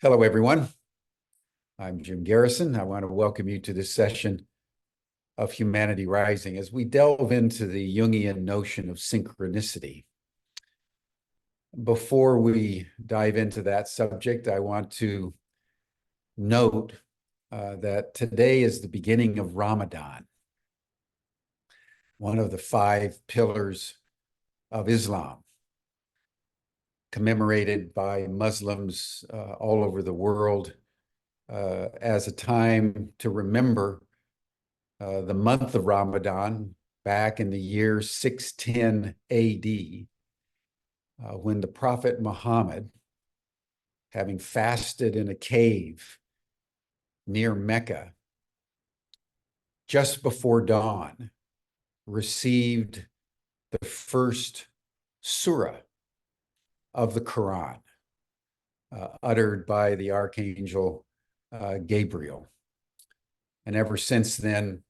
Hello, everyone. I'm Jim Garrison. I want to welcome you to this session of Humanity Rising as we delve into the Jungian notion of synchronicity. Before we dive into that subject, I want to note that today is the beginning of Ramadan, one of the 5 pillars of Islam, commemorated by Muslims all over the world as a time to remember the month of Ramadan back in the year 610 AD, when the Prophet Muhammad, having fasted in a cave near Mecca just before dawn, received the first surah of the Quran, uttered by the Archangel Gabriel. And ever since then,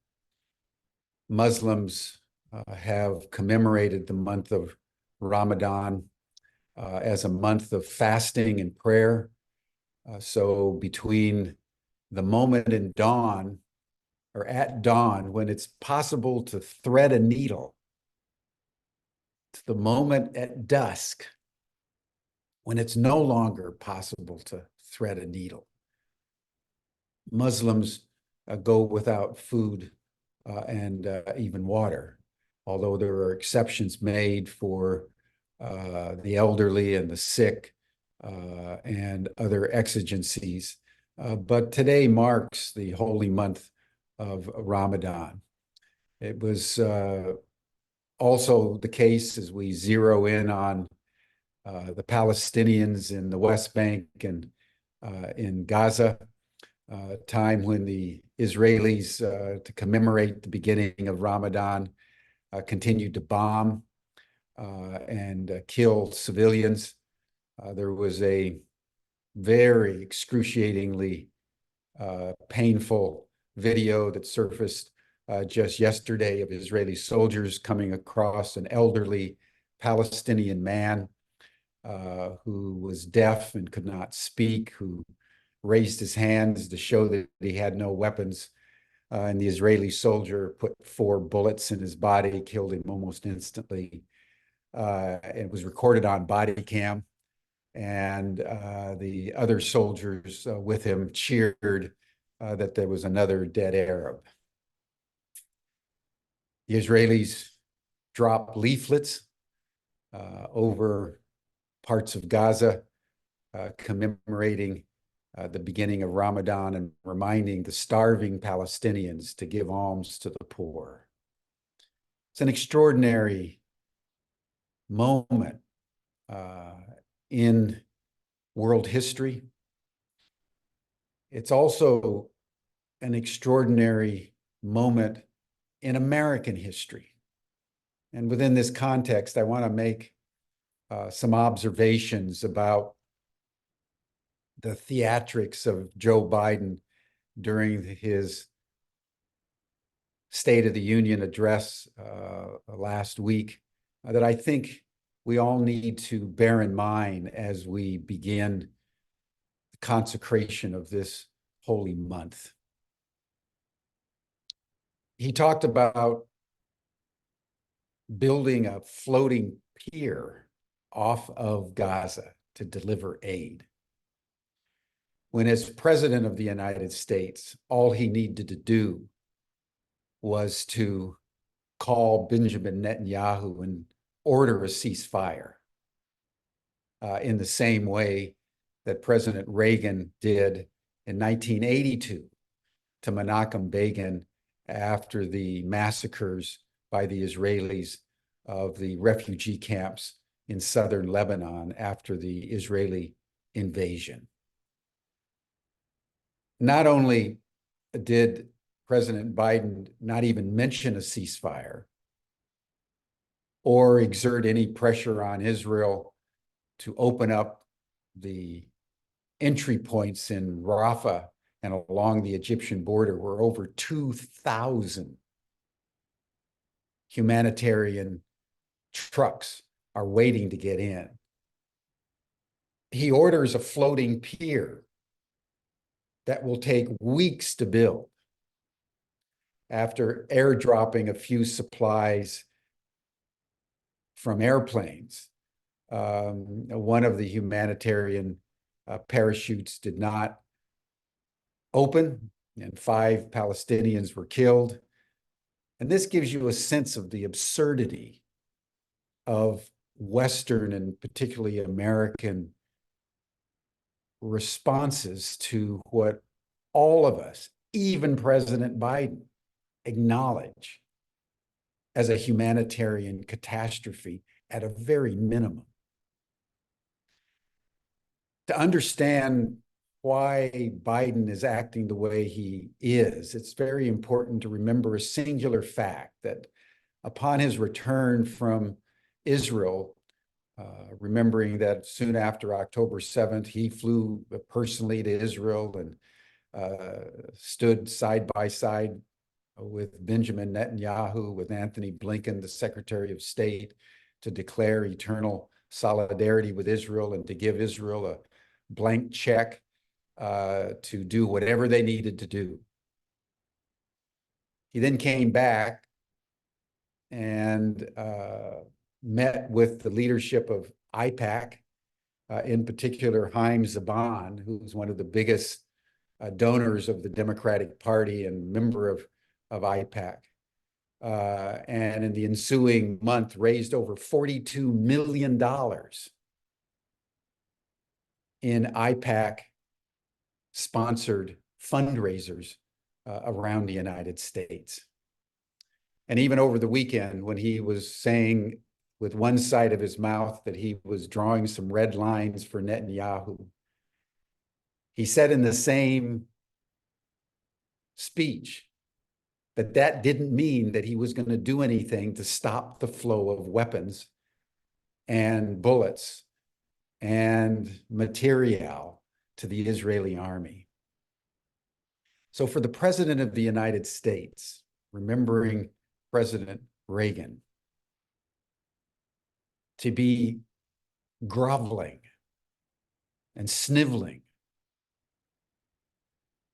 Muslims have commemorated the month of Ramadan as a month of fasting and prayer. So between the moment in dawn, or at dawn, when it's possible to thread a needle, to the moment at dusk, when it's no longer possible to thread a needle, Muslims go without food and even water, although there are exceptions made for the elderly and the sick and other exigencies. But today marks the holy month of Ramadan. It was also the case as we zero in on the Palestinians in the West Bank and in Gaza, time when the Israelis, to commemorate the beginning of Ramadan, continued to bomb and kill civilians. There was a very excruciatingly painful video that surfaced just yesterday of Israeli soldiers coming across an elderly Palestinian man who was deaf and could not speak, who raised his hands to show that he had no weapons. And the Israeli soldier put 4 bullets in his body, killed him almost instantly. It was recorded on body cam. And the other soldiers with him cheered that there was another dead Arab. The Israelis dropped leaflets over parts of Gaza, commemorating the beginning of Ramadan and reminding the starving Palestinians to give alms to the poor. It's an extraordinary moment in world history. It's also an extraordinary moment in American history. And within this context, I want to make some observations about the theatrics of Joe Biden during his State of the Union address last week that I think we all need to bear in mind as we begin the consecration of this holy month. He talked about building a floating pier off of Gaza to deliver aid, when as president of the United States, all he needed to do was to call Benjamin Netanyahu and order a ceasefire in the same way that President Reagan did in 1982 to Menachem Begin after the massacres by the Israelis of the refugee camps in southern Lebanon after the Israeli invasion. Not only did President Biden not even mention a ceasefire or exert any pressure on Israel to open up the entry points in Rafah and along the Egyptian border, where over 2,000 humanitarian trucks are waiting to get in. He orders a floating pier that will take weeks to build after airdropping a few supplies from airplanes. One of the humanitarian parachutes did not open, and 5 Palestinians were killed. And this gives you a sense of the absurdity of Western and particularly American responses to what all of us, even President Biden, acknowledge as a humanitarian catastrophe at a very minimum. To understand why Biden is acting the way he is, it's very important to remember a singular fact that upon his return from Israel, remembering that soon after October 7th, he flew personally to Israel and stood side by side with Benjamin Netanyahu, with Anthony Blinken, the Secretary of State, to declare eternal solidarity with Israel and to give Israel a blank check to do whatever they needed to do. He then came back and met with the leadership of AIPAC, in particular Haim Zaban, who's one of the biggest donors of the Democratic Party and member of AIPAC. And in the ensuing month, raised over $42 million in AIPAC-sponsored fundraisers around the United States. And even over the weekend, when he was saying with one side of his mouth that he was drawing some red lines for Netanyahu, he said in the same speech that that didn't mean that he was going to do anything to stop the flow of weapons and bullets and material to the Israeli army. So for the President of the United States, remembering President Reagan, to be groveling and sniveling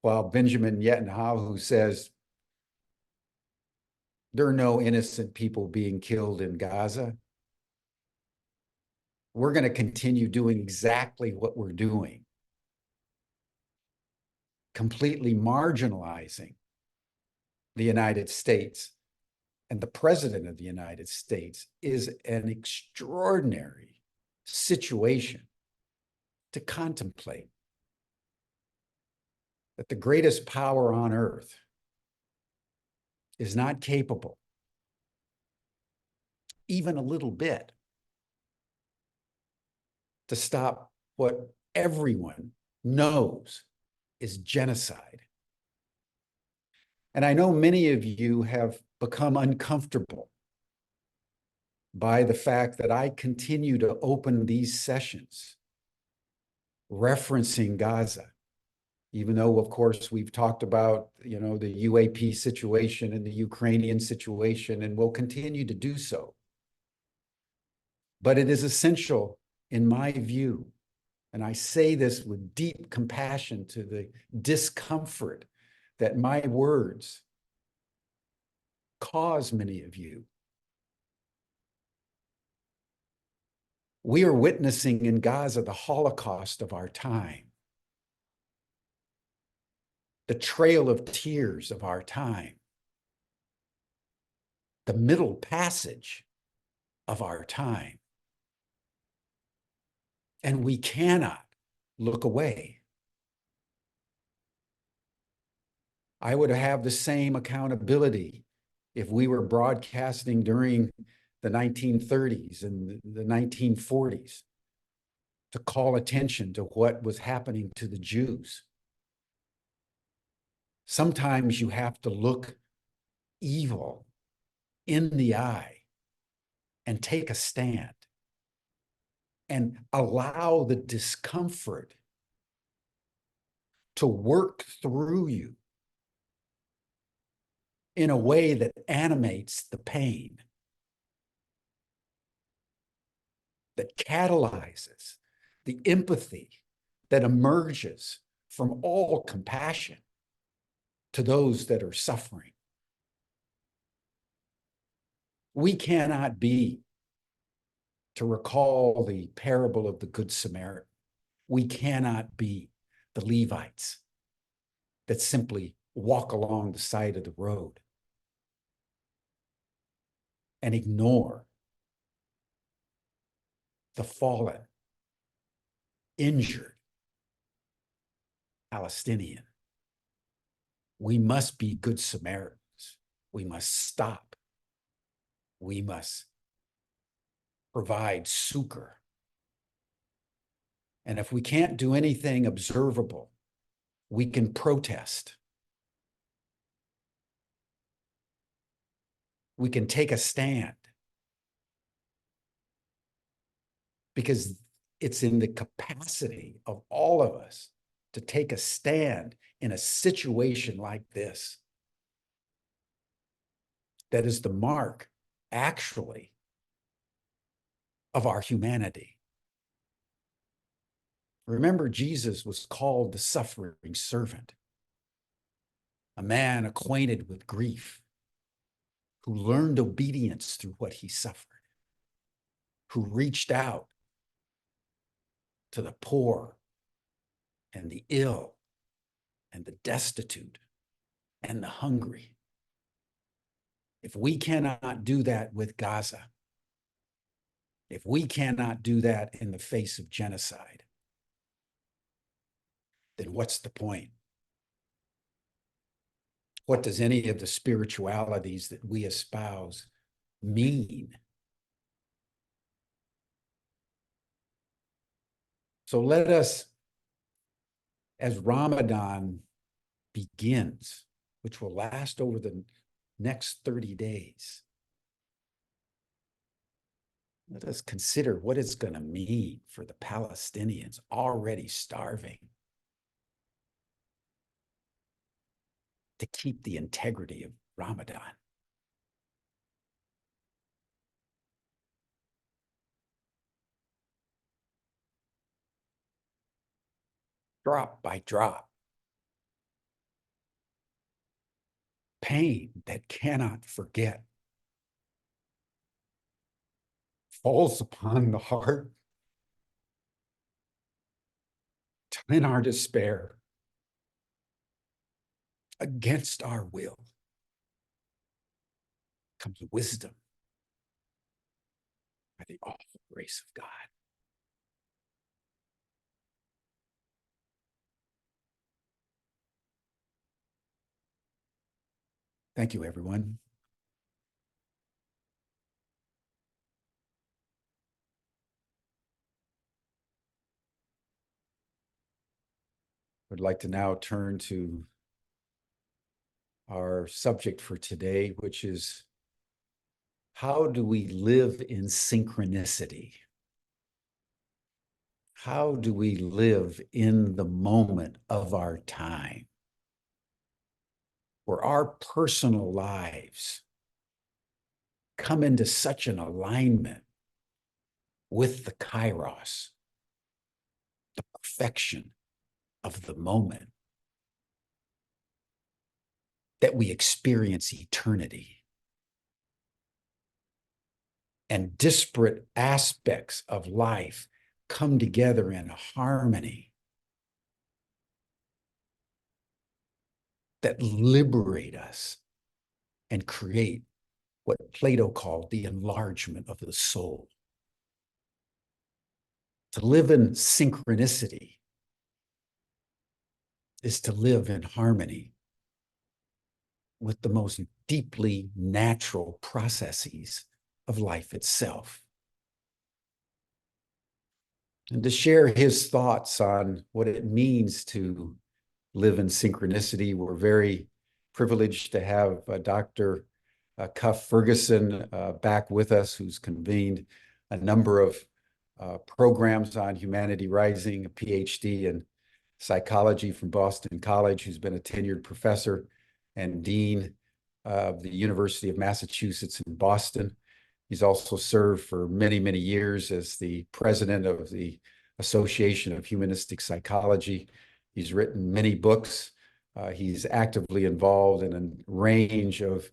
while Benjamin Netanyahu says there are no innocent people being killed in Gaza, we're going to continue doing exactly what we're doing, completely marginalizing the United States. And the President of the United States is an extraordinary situation to contemplate. That the greatest power on earth is not capable, even a little bit, to stop what everyone knows is genocide. And I know many of you have become uncomfortable by the fact that I continue to open these sessions referencing Gaza, even though, of course, we've talked about, the UAP situation and the Ukrainian situation, and will continue to do so. But it is essential, in my view, and I say this with deep compassion to the discomfort that my words cause many of you. We are witnessing in Gaza the Holocaust of our time, the trail of tears of our time, the middle passage of our time. And we cannot look away. I would have the same accountability if we were broadcasting during the 1930s and the 1940s to call attention to what was happening to the Jews. Sometimes you have to look evil in the eye and take a stand and allow the discomfort to work through you in a way that animates the pain, that catalyzes the empathy that emerges from all compassion to those that are suffering. We cannot be, to recall the parable of the Good Samaritan, we cannot be the Levites that simply walk along the side of the road and ignore the fallen, injured Palestinian. We must be Good Samaritans. We must stop. We must provide succor. And if we can't do anything observable, we can protest. We can take a stand. Because it's in the capacity of all of us to take a stand in a situation like this that is the mark, actually, of our humanity. Remember, Jesus was called the suffering servant, a man acquainted with grief, who learned obedience through what he suffered, who reached out to the poor and the ill and the destitute and the hungry. If we cannot do that with Gaza, if we cannot do that in the face of genocide, then what's the point? What does any of the spiritualities that we espouse mean? So let us, as Ramadan begins, which will last over the next 30 days, let us consider what it's going to mean for the Palestinians already starving to keep the integrity of Ramadan. Drop by drop, pain that cannot forget falls upon the heart. In our despair, against our will, comes wisdom by the awful grace of God. Thank you, everyone. I'd like to now turn to our subject for today, which is, how do we live in synchronicity? How do we live in the moment of our time, where our personal lives come into such an alignment with the kairos, the perfection of the moment, that we experience eternity, and disparate aspects of life come together in harmony that liberate us and create what Plato called the enlargement of the soul. To live in synchronicity is to live in harmony with the most deeply natural processes of life itself. And to share his thoughts on what it means to live in synchronicity, we're very privileged to have Dr. Cuff Ferguson back with us, who's convened a number of programs on Humanity Rising, a PhD in psychology from Boston College, who's been a tenured professor and dean of the University of Massachusetts in Boston. He's also served for many, many years as the president of the Association of Humanistic Psychology. He's written many books. He's actively involved in a range of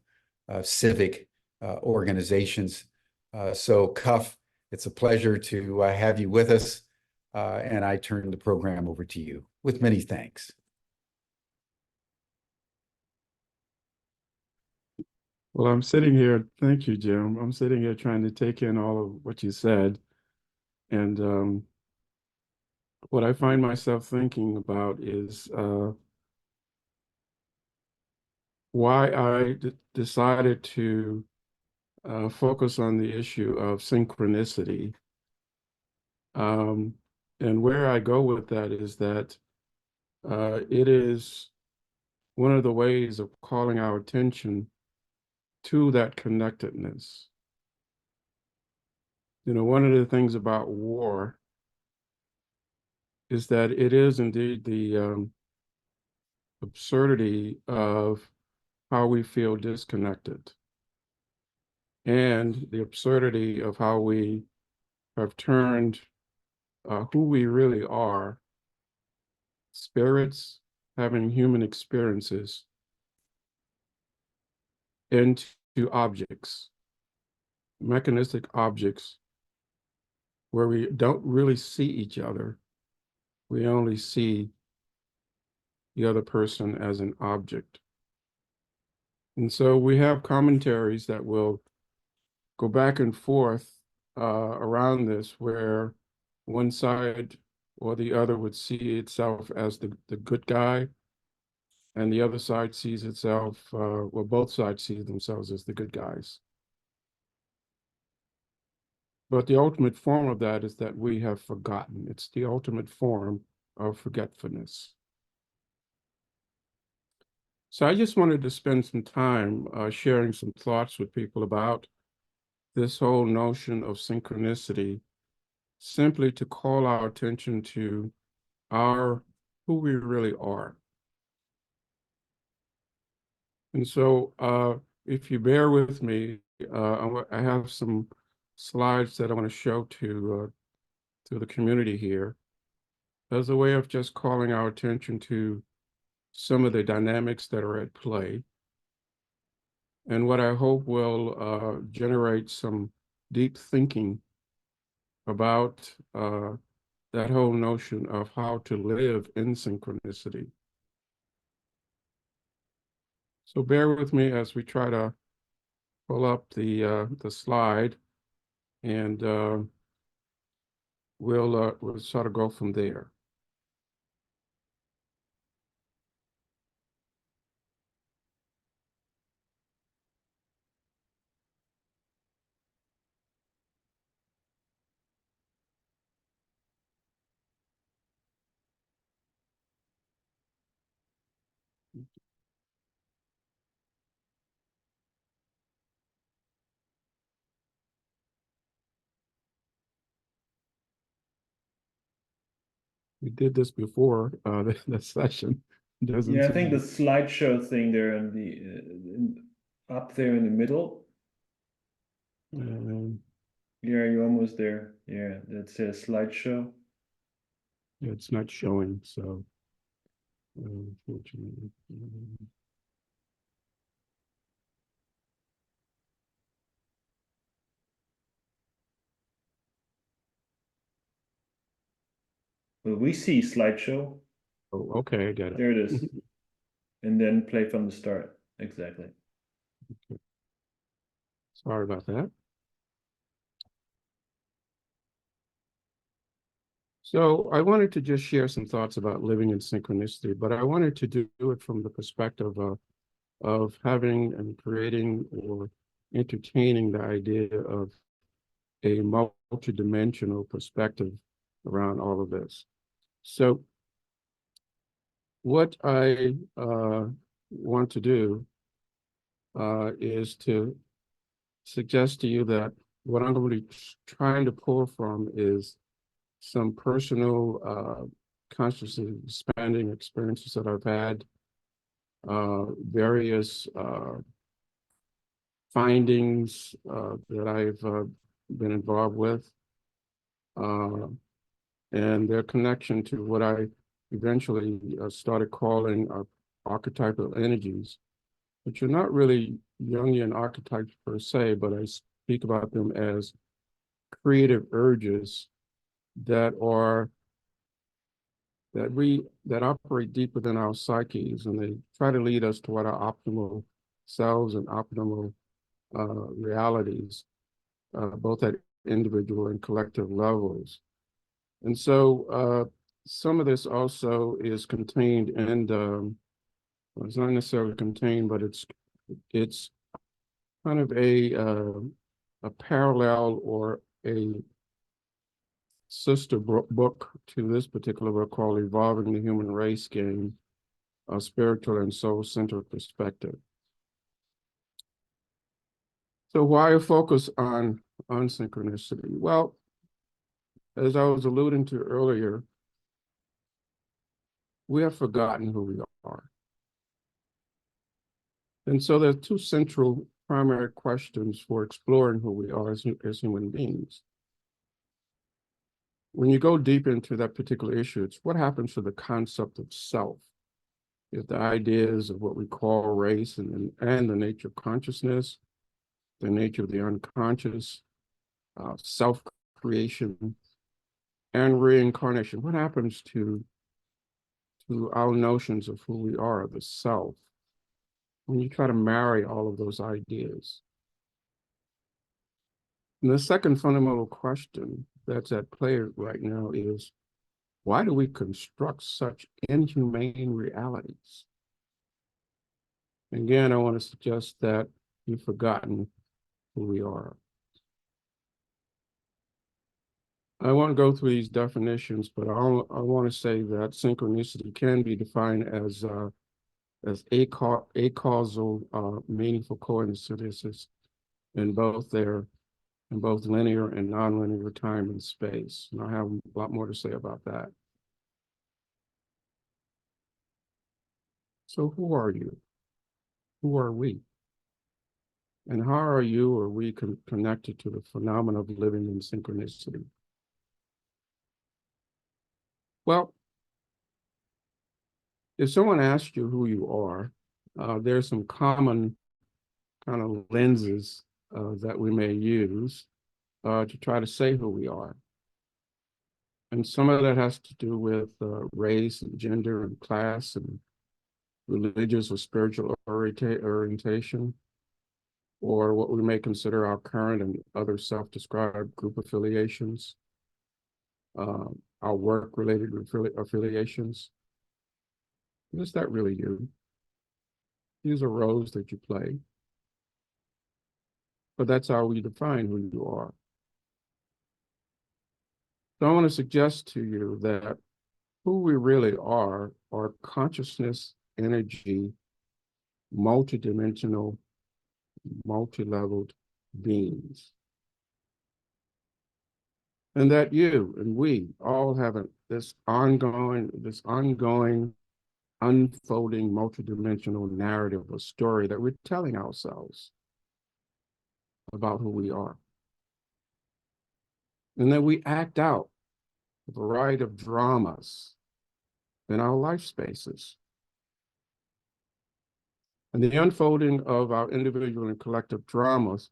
civic organizations. So, Cuff, it's a pleasure to have you with us, and I turn the program over to you with many thanks. Well, I'm sitting here, thank you, Jim. I'm sitting here trying to take in all of what you said. And what I find myself thinking about is why I decided to focus on the issue of synchronicity. And where I go with that is that it is one of the ways of calling our attention to that connectedness. You know, one of the things about war is that it is indeed the absurdity of how we feel disconnected and the absurdity of how we have turned who we really are, spirits having human experiences, into objects, mechanistic objects, where we don't really see each other. We only see the other person as an object. And so we have commentaries that will go back and forth around this, where one side or the other would see itself as the good guy, and the other side sees itself, well, both sides see themselves as the good guys. But the ultimate form of that is that we have forgotten. It's the ultimate form of forgetfulness. So I just wanted to spend some time sharing some thoughts with people about this whole notion of synchronicity, simply to call our attention to who we really are. And so if you bear with me, I have some slides that I want to show to the community here as a way of just calling our attention to some of the dynamics that are at play, and what I hope will generate some deep thinking about that whole notion of how to live in synchronicity. So bear with me as we try to pull up the slide, and we'll sort of go from there. We did this before the session. Doesn't Yeah, I think the seem. slideshow thing there and up there in the middle. Yeah, you're almost there. Yeah, that says slideshow. It's not showing, so unfortunately. Well, we see slideshow. Oh, okay, I get it. There it is. And then play from the start. Exactly. Okay. Sorry about that. So I wanted to just share some thoughts about living in synchronicity, but I wanted to do it from the perspective of having and creating or entertaining the idea of a multidimensional perspective around all of this. So what I want to do is to suggest to you that what I'm going to be trying to pull from is some personal consciously expanding experiences that I've had, various findings that I've been involved with, and their connection to what I eventually started calling archetypal energies, which are not really Jungian archetypes per se, but I speak about them as creative urges that are that operate deep within our psyches, and they try to lead us toward our optimal selves and optimal realities, both at individual and collective levels. And so some of this also is contained in well, it's not necessarily contained, but it's kind of a parallel or a sister book to this particular book called Evolving the Human Race Game, a Spiritual and Soul-Centered Perspective. So why a focus on synchronicity? Well, as I was alluding to earlier, we have forgotten who we are. And so there are two central primary questions for exploring who we are as human beings. When you go deep into that particular issue, it's what happens to the concept of self. If the ideas of what we call race and the nature of consciousness, the nature of the unconscious, self-creation, and reincarnation, what happens to our notions of who we are, the self, when you try to marry all of those ideas? And the second fundamental question that's at play right now is, why do we construct such inhumane realities? Again, I want to suggest that you've forgotten who we are. I won't go through these definitions, but I want to say that synchronicity can be defined as acausal, meaningful coincidences in both linear and nonlinear time and space. And I have a lot more to say about that. So who are you? Who are we? And how are you or we connected to the phenomena of living in synchronicity? Well, if someone asks you who you are, there's some common kind of lenses that we may use to try to say who we are. And some of that has to do with race and gender and class and religious or spiritual orientation, or what we may consider our current and other self-described group affiliations, our work-related affiliations. Is that really you? These are roles that you play. But that's how we define who you are. So I want to suggest to you that who we really are consciousness, energy, multidimensional, multi-leveled beings. And that you and we all have this ongoing, unfolding, multidimensional narrative or story that we're telling ourselves about who we are. And then we act out a variety of dramas in our life spaces. And the unfolding of our individual and collective dramas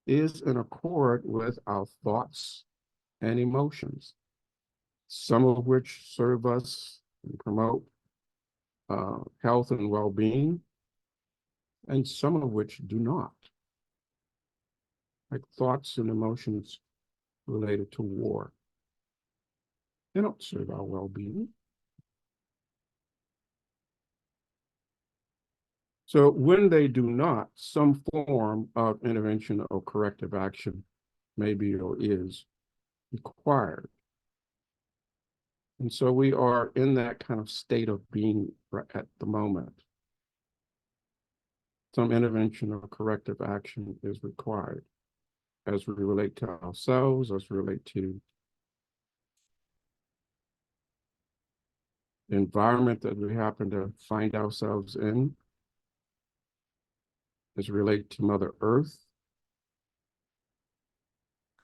is in accord with our thoughts and emotions, some of which serve us and promote health and well-being, and some of which do not, like thoughts and emotions related to war. They don't serve our well-being. So when they do not, some form of intervention or corrective action may be or is required. And so we are in that kind of state of being at the moment. Some intervention or corrective action is required as we relate to ourselves, as we relate to the environment that we happen to find ourselves in, as we relate to Mother Earth.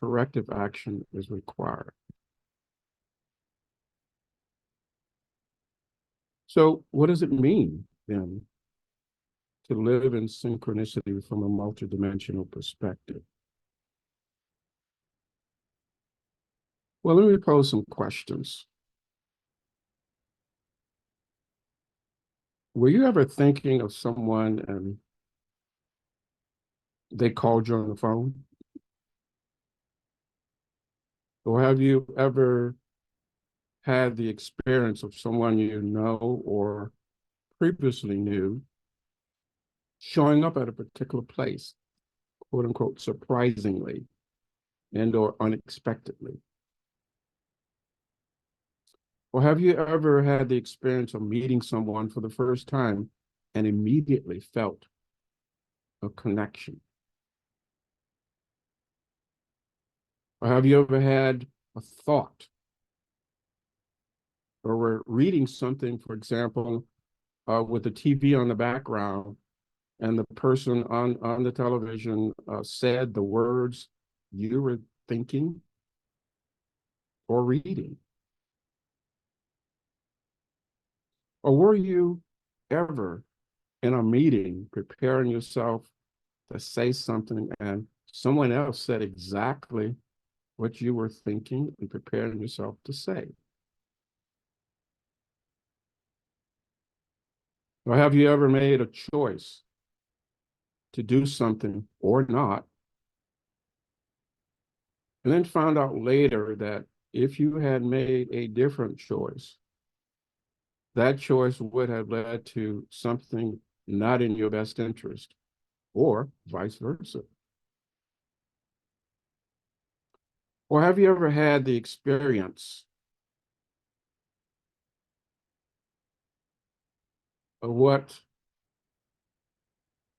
Corrective action is required. So what does it mean then to live in synchronicity from a multidimensional perspective? Well, let me pose some questions. Were you ever thinking of someone and they called you on the phone? Or have you ever had the experience of someone you know or previously knew showing up at a particular place, quote unquote, surprisingly and or unexpectedly? Or have you ever had the experience of meeting someone for the first time and immediately felt a connection? Or have you ever had a thought or were reading something, for example, with the TV on the background and the person on the television said the words you were thinking or reading? Or were you ever in a meeting preparing yourself to say something and someone else said exactly what you were thinking and preparing yourself to say? Or have you ever made a choice to do something or not, and then found out later that if you had made a different choice, that choice would have led to something not in your best interest, or vice versa? Or have you ever had the experience of what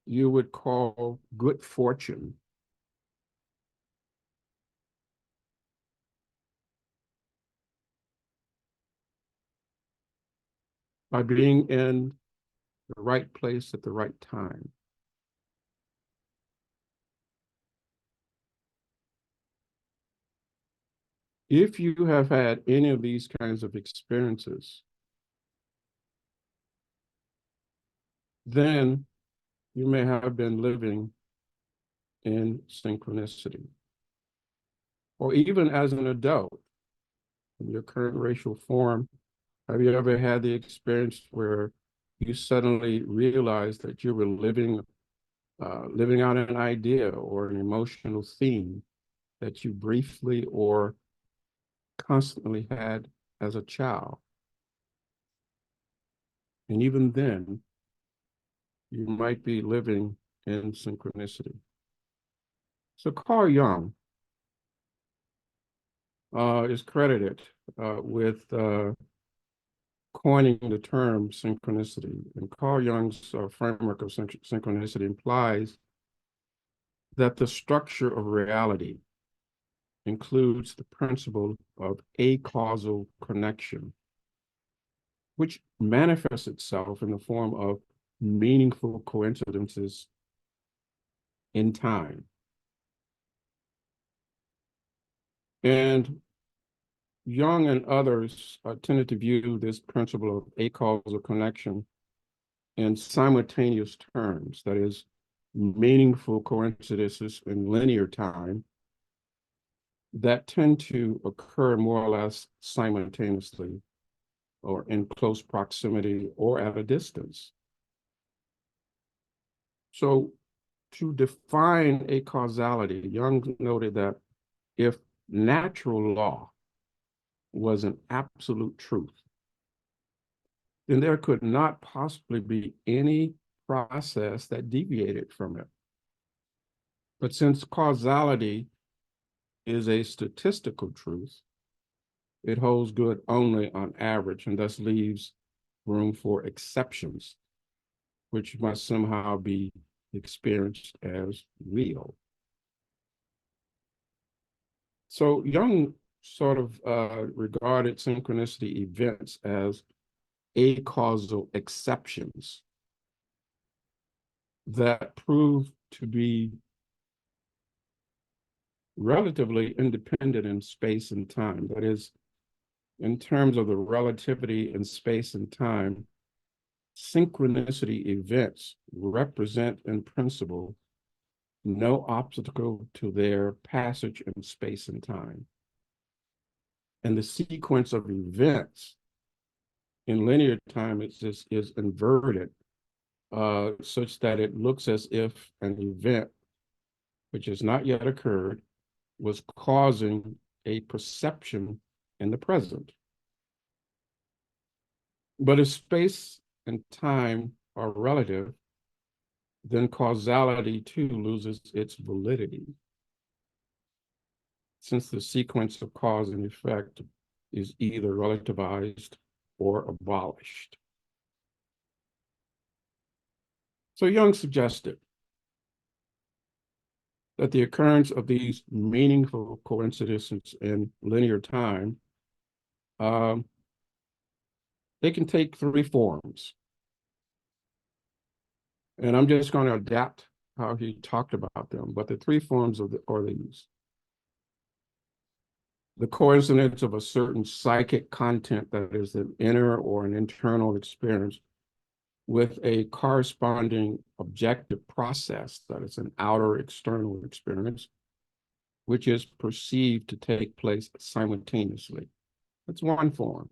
you would call good fortune? By being in the right place at the right time. If you have had any of these kinds of experiences, then you may have been living in synchronicity. Or even as an adult, in your current racial form, have you ever had the experience where you suddenly realized that you were living out an idea or an emotional theme that you briefly or constantly had as a child? And even then, you might be living in synchronicity. So Carl Jung is credited with coining the term synchronicity. And Carl Jung's framework of synchronicity implies that the structure of reality includes the principle of acausal connection, which manifests itself in the form of meaningful coincidences in time. And Jung and others tended to view this principle of acausal connection in simultaneous terms, that is, meaningful coincidences in linear time that tend to occur more or less simultaneously or in close proximity or at a distance. So to define a causality, Jung noted that if natural law was an absolute truth, then there could not possibly be any process that deviated from it. But since causality is a statistical truth, it holds good only on average and thus leaves room for exceptions, which must somehow be experienced as real. So Jung sort of regarded synchronicity events as acausal exceptions that prove to be relatively independent in space and time. That is, in terms of the relativity in space and time, synchronicity events represent in principle no obstacle to their passage in space and time. And the sequence of events in linear time is inverted, such that it looks as if an event which has not yet occurred was causing a perception in the present. But if space and time are relative, then causality too loses its validity, since the sequence of cause and effect is either relativized or abolished. So Jung suggested that the occurrence of these meaningful coincidences in linear time, they can take three forms. And I'm just going to adapt how he talked about them, but the three forms are these. The coincidence of a certain psychic content that is an inner or an internal experience with a corresponding objective process that is an outer external experience, which is perceived to take place simultaneously. That's one form.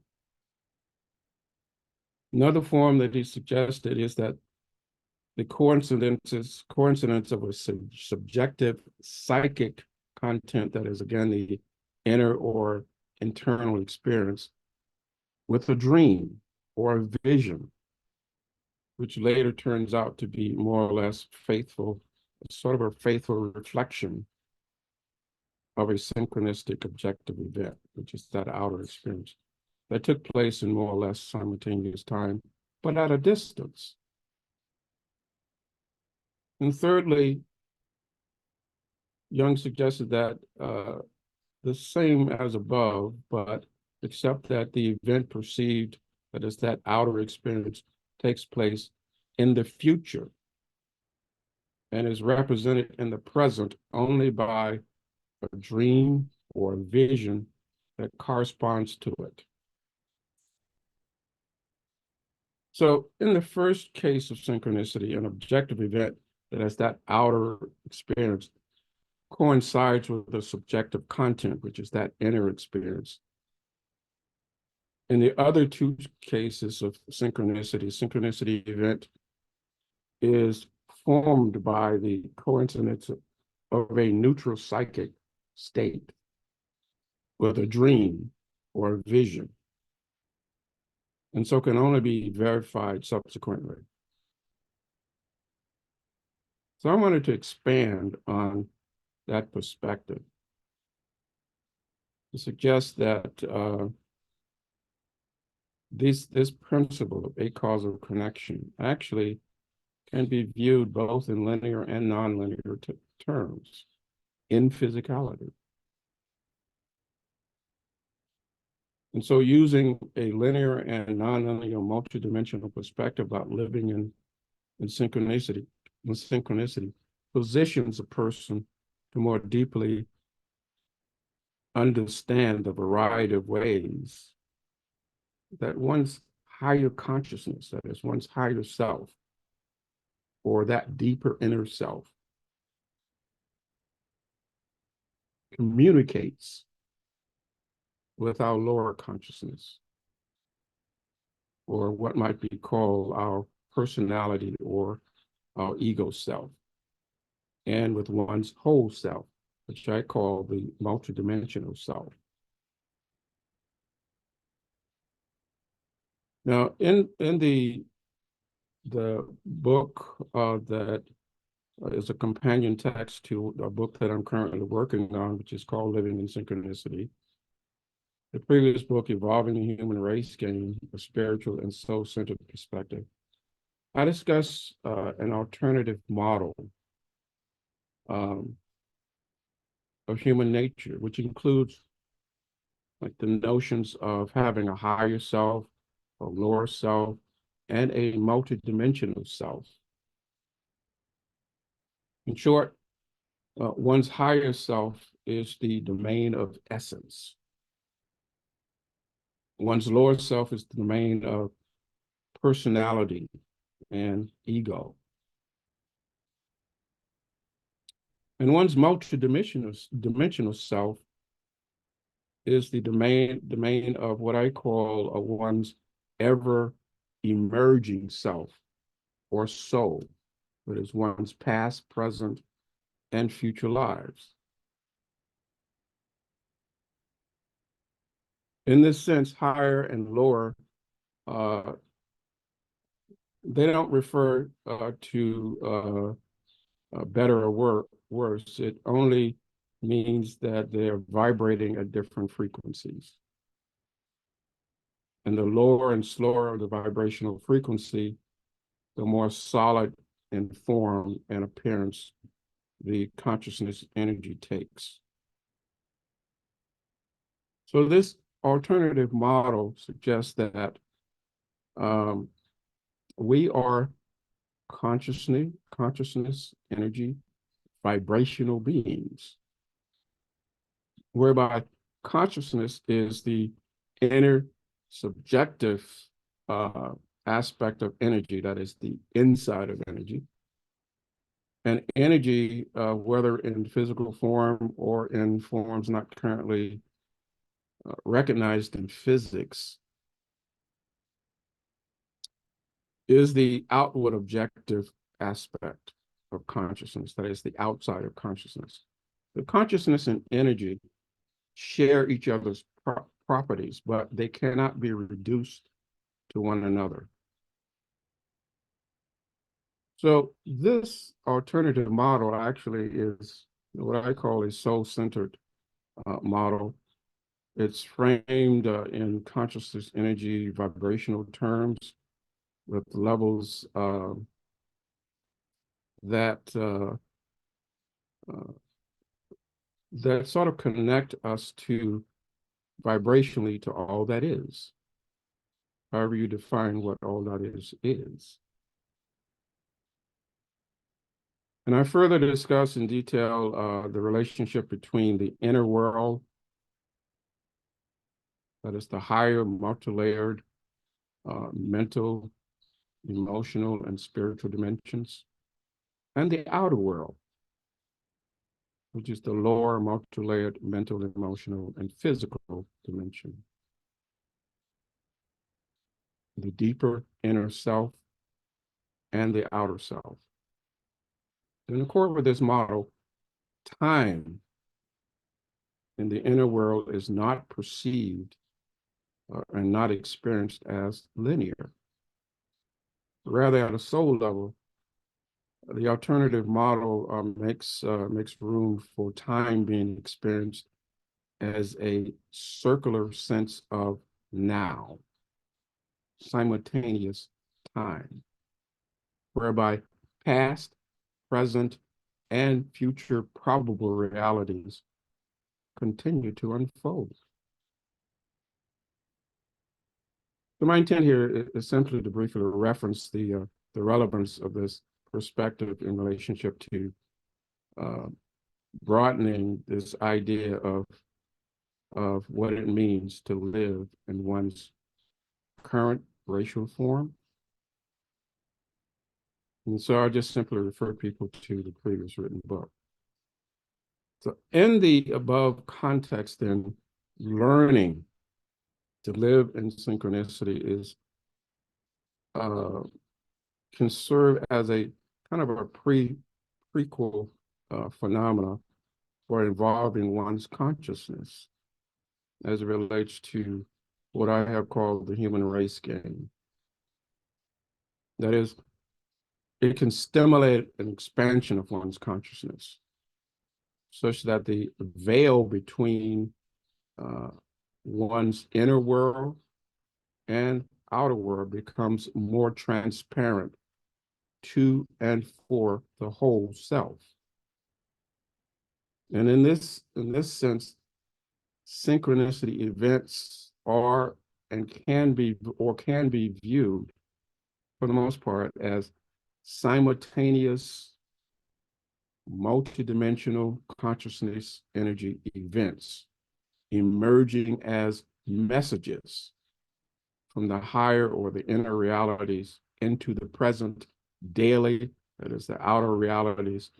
Another form that he suggested is that the coincidence of a subjective psychic content that is, again, the inner or internal experience with a dream or a vision, which later turns out to be more or less faithful, sort of a faithful reflection of a synchronistic objective event, which is that outer experience that took place in more or less simultaneous time, but at a distance. And thirdly, Jung suggested that the same as above, but except that the event perceived, that is that outer experience, takes place in the future and is represented in the present only by a dream or a vision that corresponds to it. So in the first case of synchronicity, an objective event that has that outer experience coincides with the subjective content, which is that inner experience. In the other two cases of synchronicity event is formed by the coincidence of a neutral psychic state with a dream or a vision, and so can only be verified subsequently. So I wanted to expand on that perspective to suggest that this principle of acausal connection actually can be viewed both in linear and nonlinear terms in physicality. And so using a linear and nonlinear multidimensional perspective about living in synchronicity positions a person to more deeply understand the variety of ways that one's higher consciousness, that is one's higher self, or that deeper inner self, communicates with our lower consciousness, or what might be called our personality or our ego self, and with one's whole self, which I call the multidimensional self. Now, in the book that is a companion text to a book that I'm currently working on, which is called Living in Synchronicity, the previous book, Evolving the Human Race Game, a Spiritual and Soul-Centered Perspective, I discuss an alternative model of human nature, which includes like the notions of having a higher self, a lower self, and a multidimensional self. In short, one's higher self is the domain of essence. One's lower self is the domain of personality, and ego. And one's multidimensional self is the domain of what I call one's ever emerging self or soul. It is one's past, present, and future lives. In this sense, higher and lower, they don't refer to better or worse. It only means that they're vibrating at different frequencies. And the lower and slower the vibrational frequency, the more solid in form and appearance the consciousness energy takes. So this alternative model suggests that we are consciousness energy, vibrational beings, whereby consciousness is the inner subjective aspect of energy, that is the inside of energy. And energy, whether in physical form or in forms not currently recognized in physics, is the outward objective aspect of consciousness, that is the outside of consciousness. The consciousness and energy share each other's properties, but they cannot be reduced to one another. So this alternative model actually is what I call a soul-centered model. It's framed in consciousness energy vibrational terms with levels that sort of connect us to vibrationally to all that is, however you define what all that is. And I further discuss in detail the relationship between the inner world, that is the higher multi-layered mental, emotional, and spiritual dimensions, and the outer world, which is the lower multi-layered mental, emotional, and physical dimension. The deeper inner self and the outer self. In accord with this model, time in the inner world is not perceived and not experienced as linear. Rather, at a soul level, the alternative model makes room for time being experienced as a circular sense of now, simultaneous time, whereby past, present, and future probable realities continue to unfold. So my intent here is simply to briefly reference the relevance of this perspective in relationship to broadening this idea of what it means to live in one's current racial form. And so I just simply refer people to the previous written book. So in the above context, then, learning to live in synchronicity is can serve as a kind of a prequel phenomena for involving one's consciousness as it relates to what I have called the human race game. That is, it can stimulate an expansion of one's consciousness such that the veil between one's inner world and outer world becomes more transparent to and for the whole self. And in this sense, synchronicity events are and can be viewed for the most part as simultaneous multidimensional consciousness energy events emerging as messages from the higher or the inner realities into the present daily, that is the outer realities,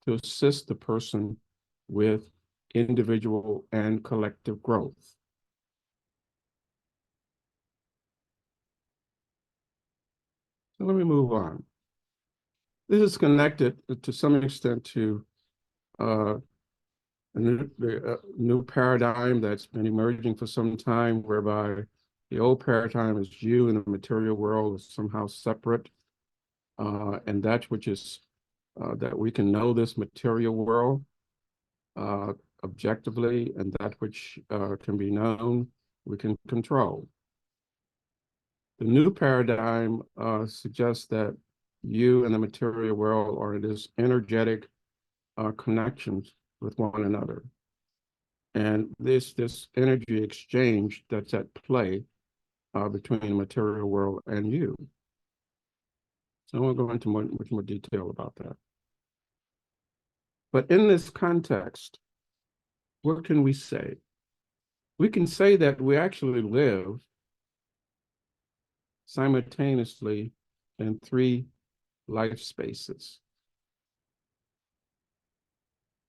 to assist the person with individual and collective growth. So let me move on. This is connected to some extent to a new paradigm that's been emerging for some time, whereby the old paradigm is you and the material world is somehow separate, and that which is that we can know this material world objectively, and that which can be known, we can control. The new paradigm suggests that you and the material world are in this energetic connections with one another. And this energy exchange that's at play between the material world and you. So I won't go into much more detail about that. But in this context, what can we say? We can say that we actually live simultaneously in 3 life spaces.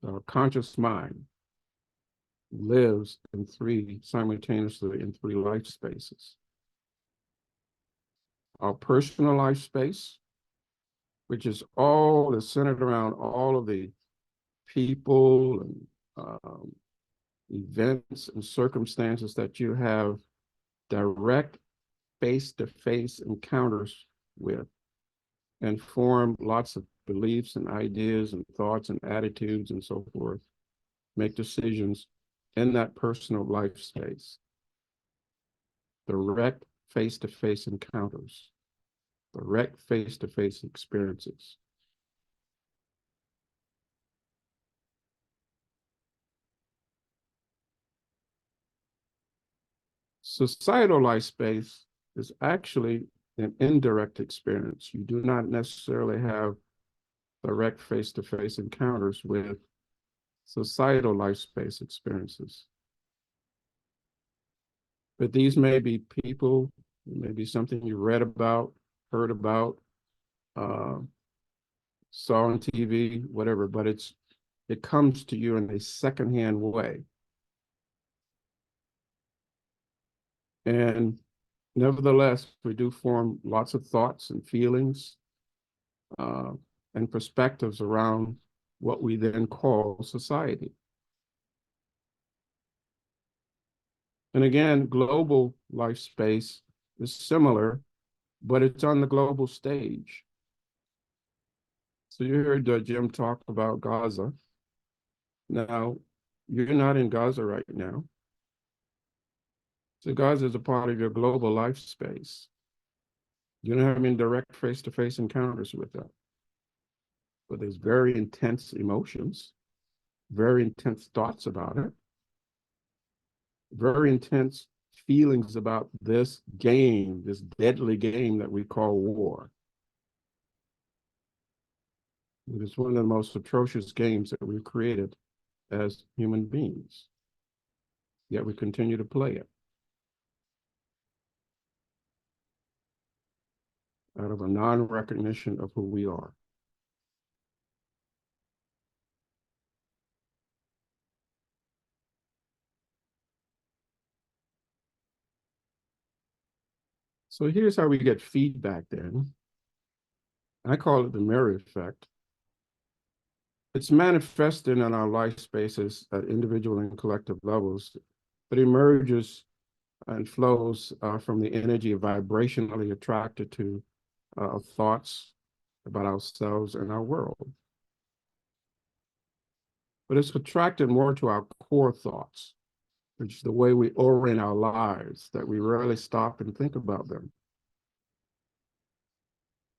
Our conscious mind lives simultaneously in 3 life spaces. Our personal life space, which is centered around all of the people and events and circumstances that you have direct face-to-face encounters with, and form lots of beliefs and ideas and thoughts and attitudes and so forth, make decisions in that personal life space. Direct face-to-face encounters, direct face-to-face experiences. Societal life space is actually an indirect experience. You do not necessarily have direct face-to-face encounters with societal life space experiences. But these may be people, maybe something you read about, heard about, saw on TV, whatever, but it comes to you in a secondhand way. And nevertheless, we do form lots of thoughts and feelings and perspectives around what we then call society. And again, global life space is similar, but it's on the global stage. So you heard Jim talk about Gaza. Now, you're not in Gaza right now. So Gaza is a part of your global life space. You don't have any direct face-to-face encounters with that. But there's very intense emotions, very intense thoughts about it, very intense feelings about this game, this deadly game that we call war. It is one of the most atrocious games that we've created as human beings, yet we continue to play it out of a non-recognition of who we are. So here's how we get feedback then. I call it the mirror effect. It's manifested in our life spaces at individual and collective levels, but emerges and flows from the energy vibrationally attracted to thoughts about ourselves and our world. But it's attracted more to our core thoughts, which is the way we orient our lives, that we rarely stop and think about them.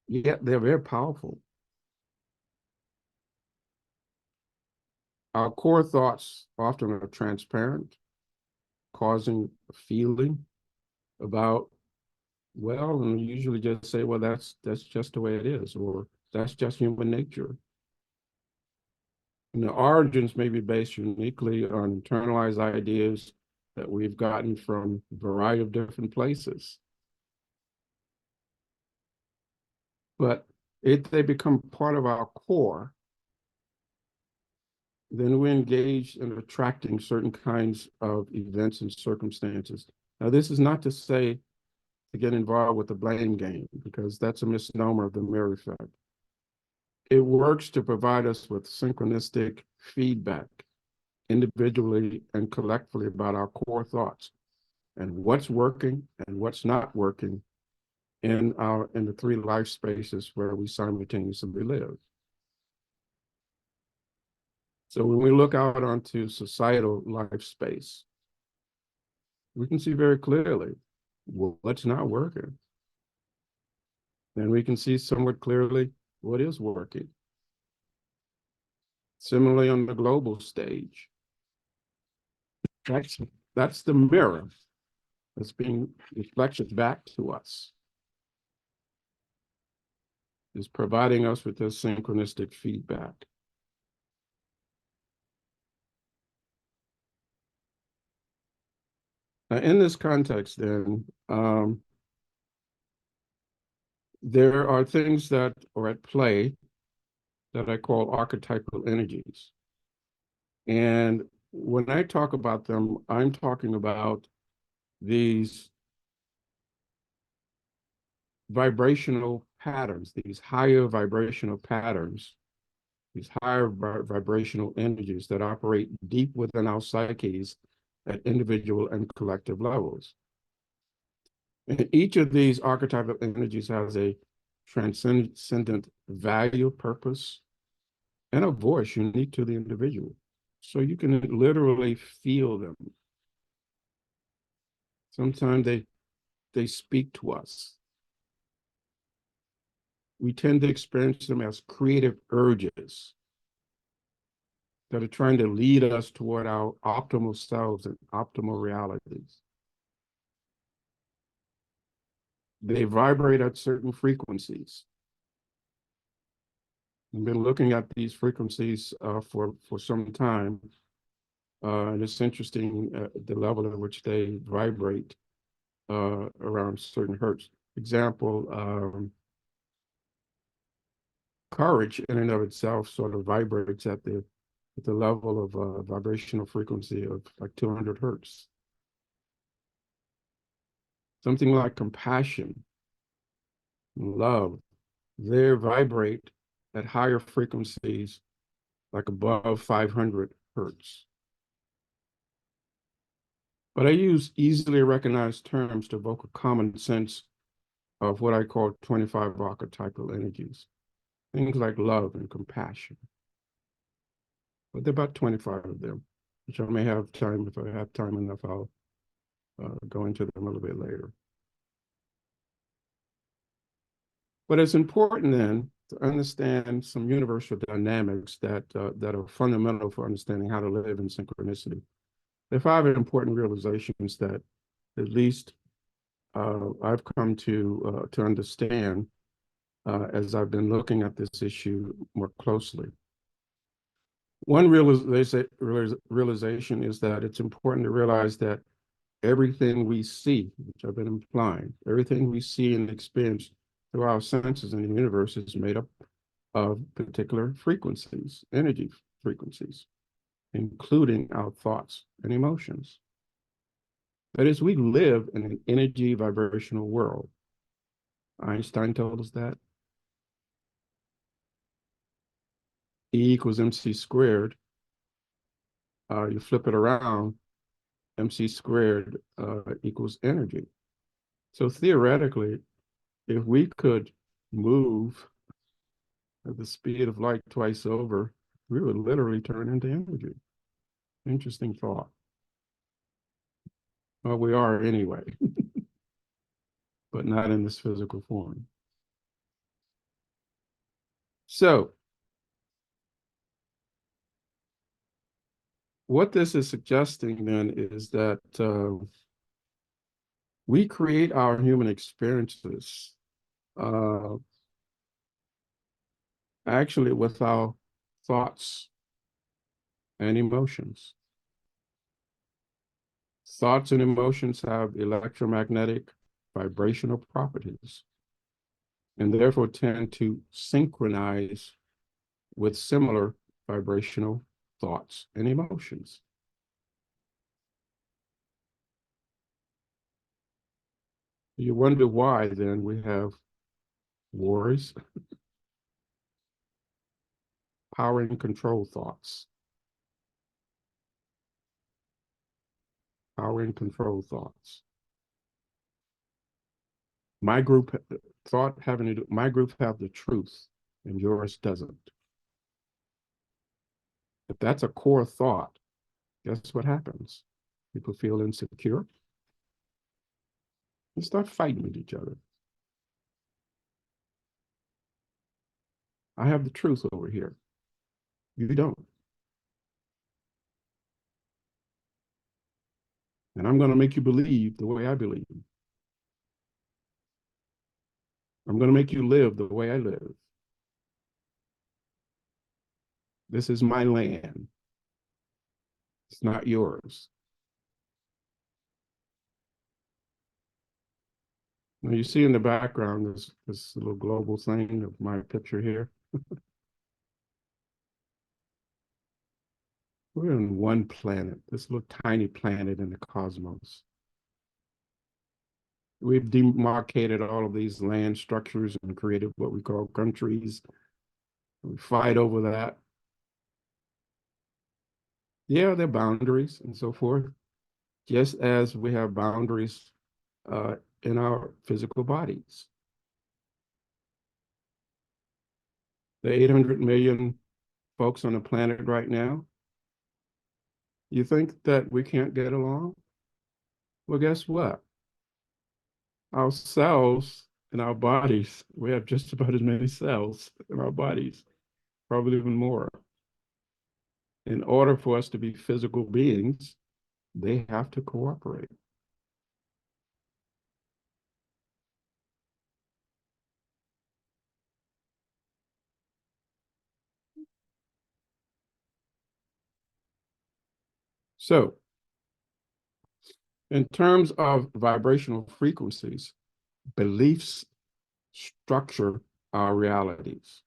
Yet they're very powerful. Our core thoughts often are transparent, causing a feeling about, well, and we usually just say, well, that's just the way it is, or that's just human nature. And the origins may be based uniquely on internalized ideas that we've gotten from a variety of different places. But if they become part of our core, then we engage in attracting certain kinds of events and circumstances. Now, this is not to say to get involved with the blame game, because that's a misnomer of the mirror effect. It works to provide us with synchronistic feedback, individually and collectively, about our core thoughts and what's working and what's not working in the three life spaces where we simultaneously live. So when we look out onto societal life space, we can see very clearly what's not working. And we can see somewhat clearly what is working. Similarly, on the global stage, that's the mirror that's being reflected back to us, is providing us with this synchronistic feedback. Now, in this context, then, there are things that are at play that I call archetypal energies. And when I talk about them, I'm talking about these vibrational patterns, these higher vibrational patterns, these higher vibrational energies that operate deep within our psyches at individual and collective levels. And each of these archetypal energies has a transcendent value, purpose, and a voice unique to the individual. So you can literally feel them. Sometimes they speak to us. We tend to experience them as creative urges that are trying to lead us toward our optimal selves and optimal realities. They vibrate at certain frequencies. I've been looking at these frequencies for some time, and it's interesting the level at which they vibrate around certain hertz. Example, courage in and of itself sort of vibrates at the level of vibrational frequency of like 200 hertz. Something like compassion, love, they vibrate at higher frequencies, like above 500 hertz. But I use easily recognized terms to evoke a common sense of what I call 25 archetypal energies. Things like love and compassion. But there are about 25 of them, which I may have time, if I have time enough, I'll go into them a little bit later. But it's important then to understand some universal dynamics that are fundamental for understanding how to live in synchronicity. There are 5 important realizations that at least I've come to understand as I've been looking at this issue more closely. One realization is that it's important to realize that everything we see, which I've been implying, everything we see and experience through our senses in the universe is made up of particular frequencies, energy frequencies, including our thoughts and emotions. That is, we live in an energy vibrational world. Einstein told us that. E equals MC squared. You flip it around, MC squared equals energy. So theoretically, if we could move at the speed of light twice over, we would literally turn into energy. Interesting thought. Well, we are anyway, but not in this physical form. So, what this is suggesting then is that we create our human experiences actually with our thoughts and emotions. Thoughts and emotions have electromagnetic vibrational properties. and therefore tend to synchronize with similar vibrational thoughts and emotions. You wonder why then we have wars, power and control thoughts. Power and control thoughts. My group my group have the truth and yours doesn't. If that's a core thought, guess what happens? People feel insecure and start fighting with each other. I have the truth over here. You don't. And I'm going to make you believe the way I believe. I'm going to make you live the way I live. This is my land. It's not yours. Now you see in the background this little global thing of my picture here. We're on one planet, this little tiny planet in the cosmos. We've demarcated all of these land structures and created what we call countries. We fight over that. Yeah, there are boundaries and so forth, just as we have boundaries in our physical bodies. The 800 million folks on the planet right now, you think that we can't get along? Well, guess what? Our cells in our bodies, we have just about as many cells in our bodies, probably even more. In order for us to be physical beings, they have to cooperate. So, in terms of vibrational frequencies, beliefs structure our realities,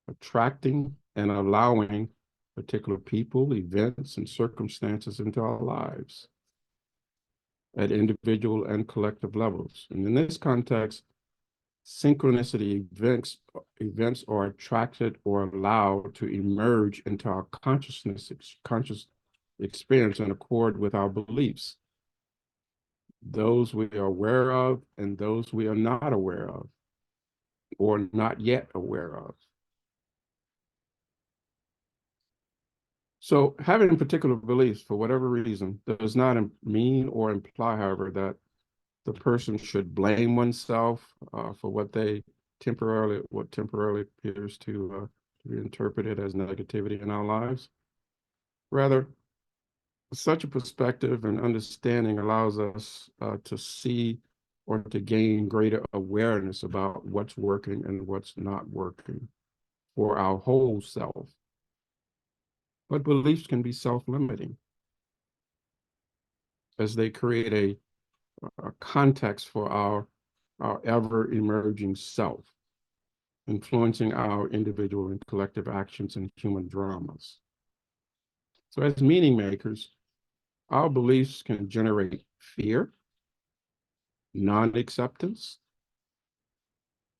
attracting and allowing particular people, events, and circumstances into our lives at individual and collective levels. And in this context, synchronicity events are attracted or allowed to emerge into our conscious experience in accord with our beliefs, those we are aware of and those we are not aware of or not yet aware of. So having particular beliefs for whatever reason does not mean or imply, however, that the person should blame oneself for what temporarily appears to be interpreted as negativity in our lives. Rather, such a perspective and understanding allows us to see or to gain greater awareness about what's working and what's not working for our whole self. But beliefs can be self-limiting as they create a context for our ever-emerging self, influencing our individual and collective actions and human dramas. So as meaning makers, our beliefs can generate fear, non-acceptance,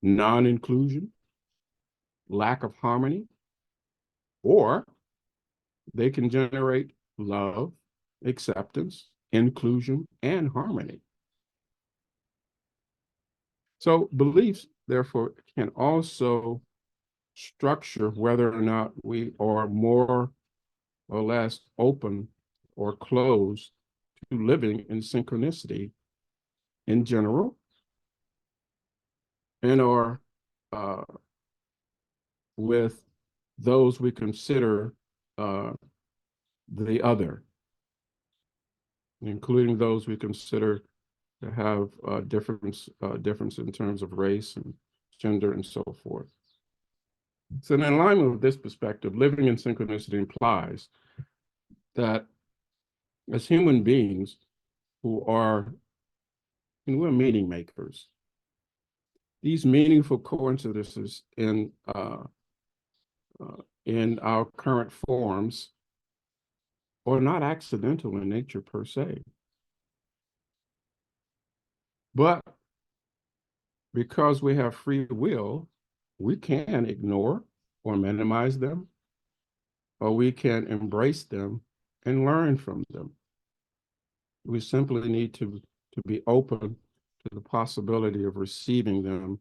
non-inclusion, lack of harmony, or they can generate love, acceptance, inclusion, and harmony. So beliefs, therefore, can also structure whether or not we are more or less open or closed to living in synchronicity in general, and or with those we consider the other, including those we consider to have difference in terms of race and gender and so forth. So in alignment with this perspective, living in synchronicity implies that as human beings we're meaning makers, these meaningful coincidences in our current forms are not accidental in nature per se. But because we have free will, we can ignore or minimize them, or we can embrace them and learn from them. We simply need to be open to the possibility of receiving them,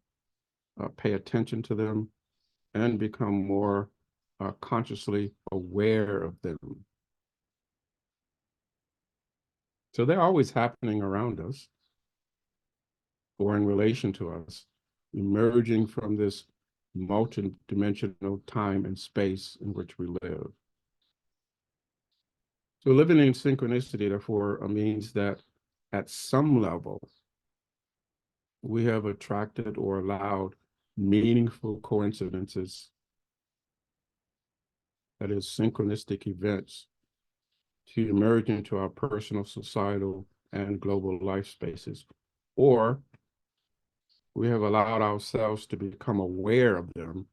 pay attention to them, and become more consciously aware of them. So they're always happening around us or in relation to us, emerging from this multidimensional time and space in which we live. So living in synchronicity, therefore, means that at some level, we have attracted or allowed meaningful coincidences, that is, synchronistic events, to emerge into our personal, societal, and global life spaces. Or we have allowed ourselves to become aware of them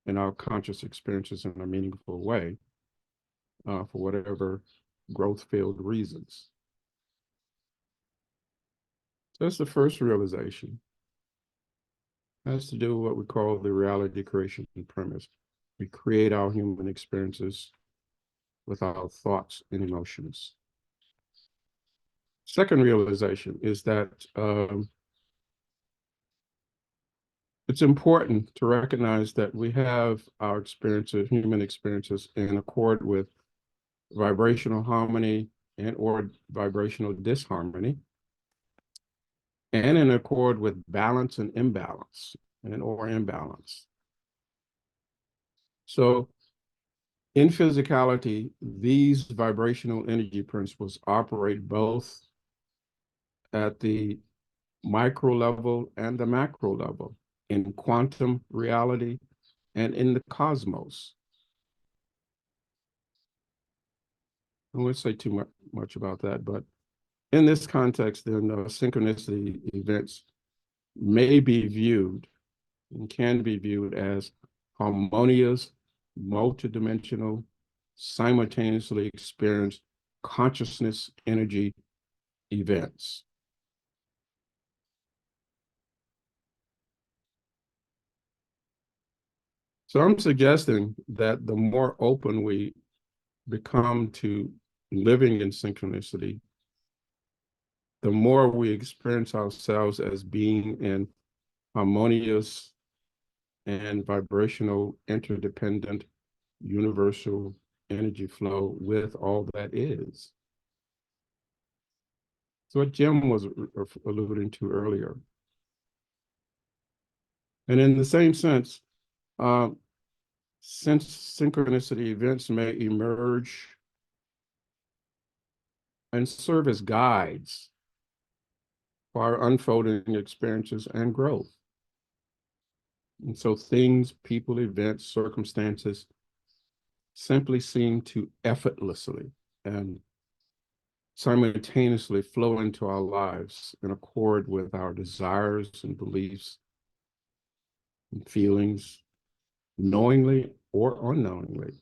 in our conscious experiences in a meaningful way, for whatever growth-filled reasons. So that's the first realization. It has to do with what we call the reality creation premise. We create our human experiences with our thoughts and emotions. Second realization is that it's important to recognize that we have our experiences, human experiences, in accord with vibrational harmony and or vibrational disharmony, and in accord with balance and imbalance, and or imbalance. So in physicality, these vibrational energy principles operate both at the micro level and the macro level, in quantum reality and in the cosmos. I won't say too much about that, but in this context, then synchronicity events may be viewed and can be viewed as harmonious, multidimensional, simultaneously experienced consciousness energy events. So I'm suggesting that the more open we become to living in synchronicity, the more we experience ourselves as being in harmonious and vibrational, interdependent, universal energy flow with all that is. So what Jim was alluding to earlier. And in the same sense, since synchronicity events may emerge and serve as guides for our unfolding experiences and growth. And so things, people, events, circumstances simply seem to effortlessly and simultaneously flow into our lives in accord with our desires and beliefs and feelings, knowingly or unknowingly.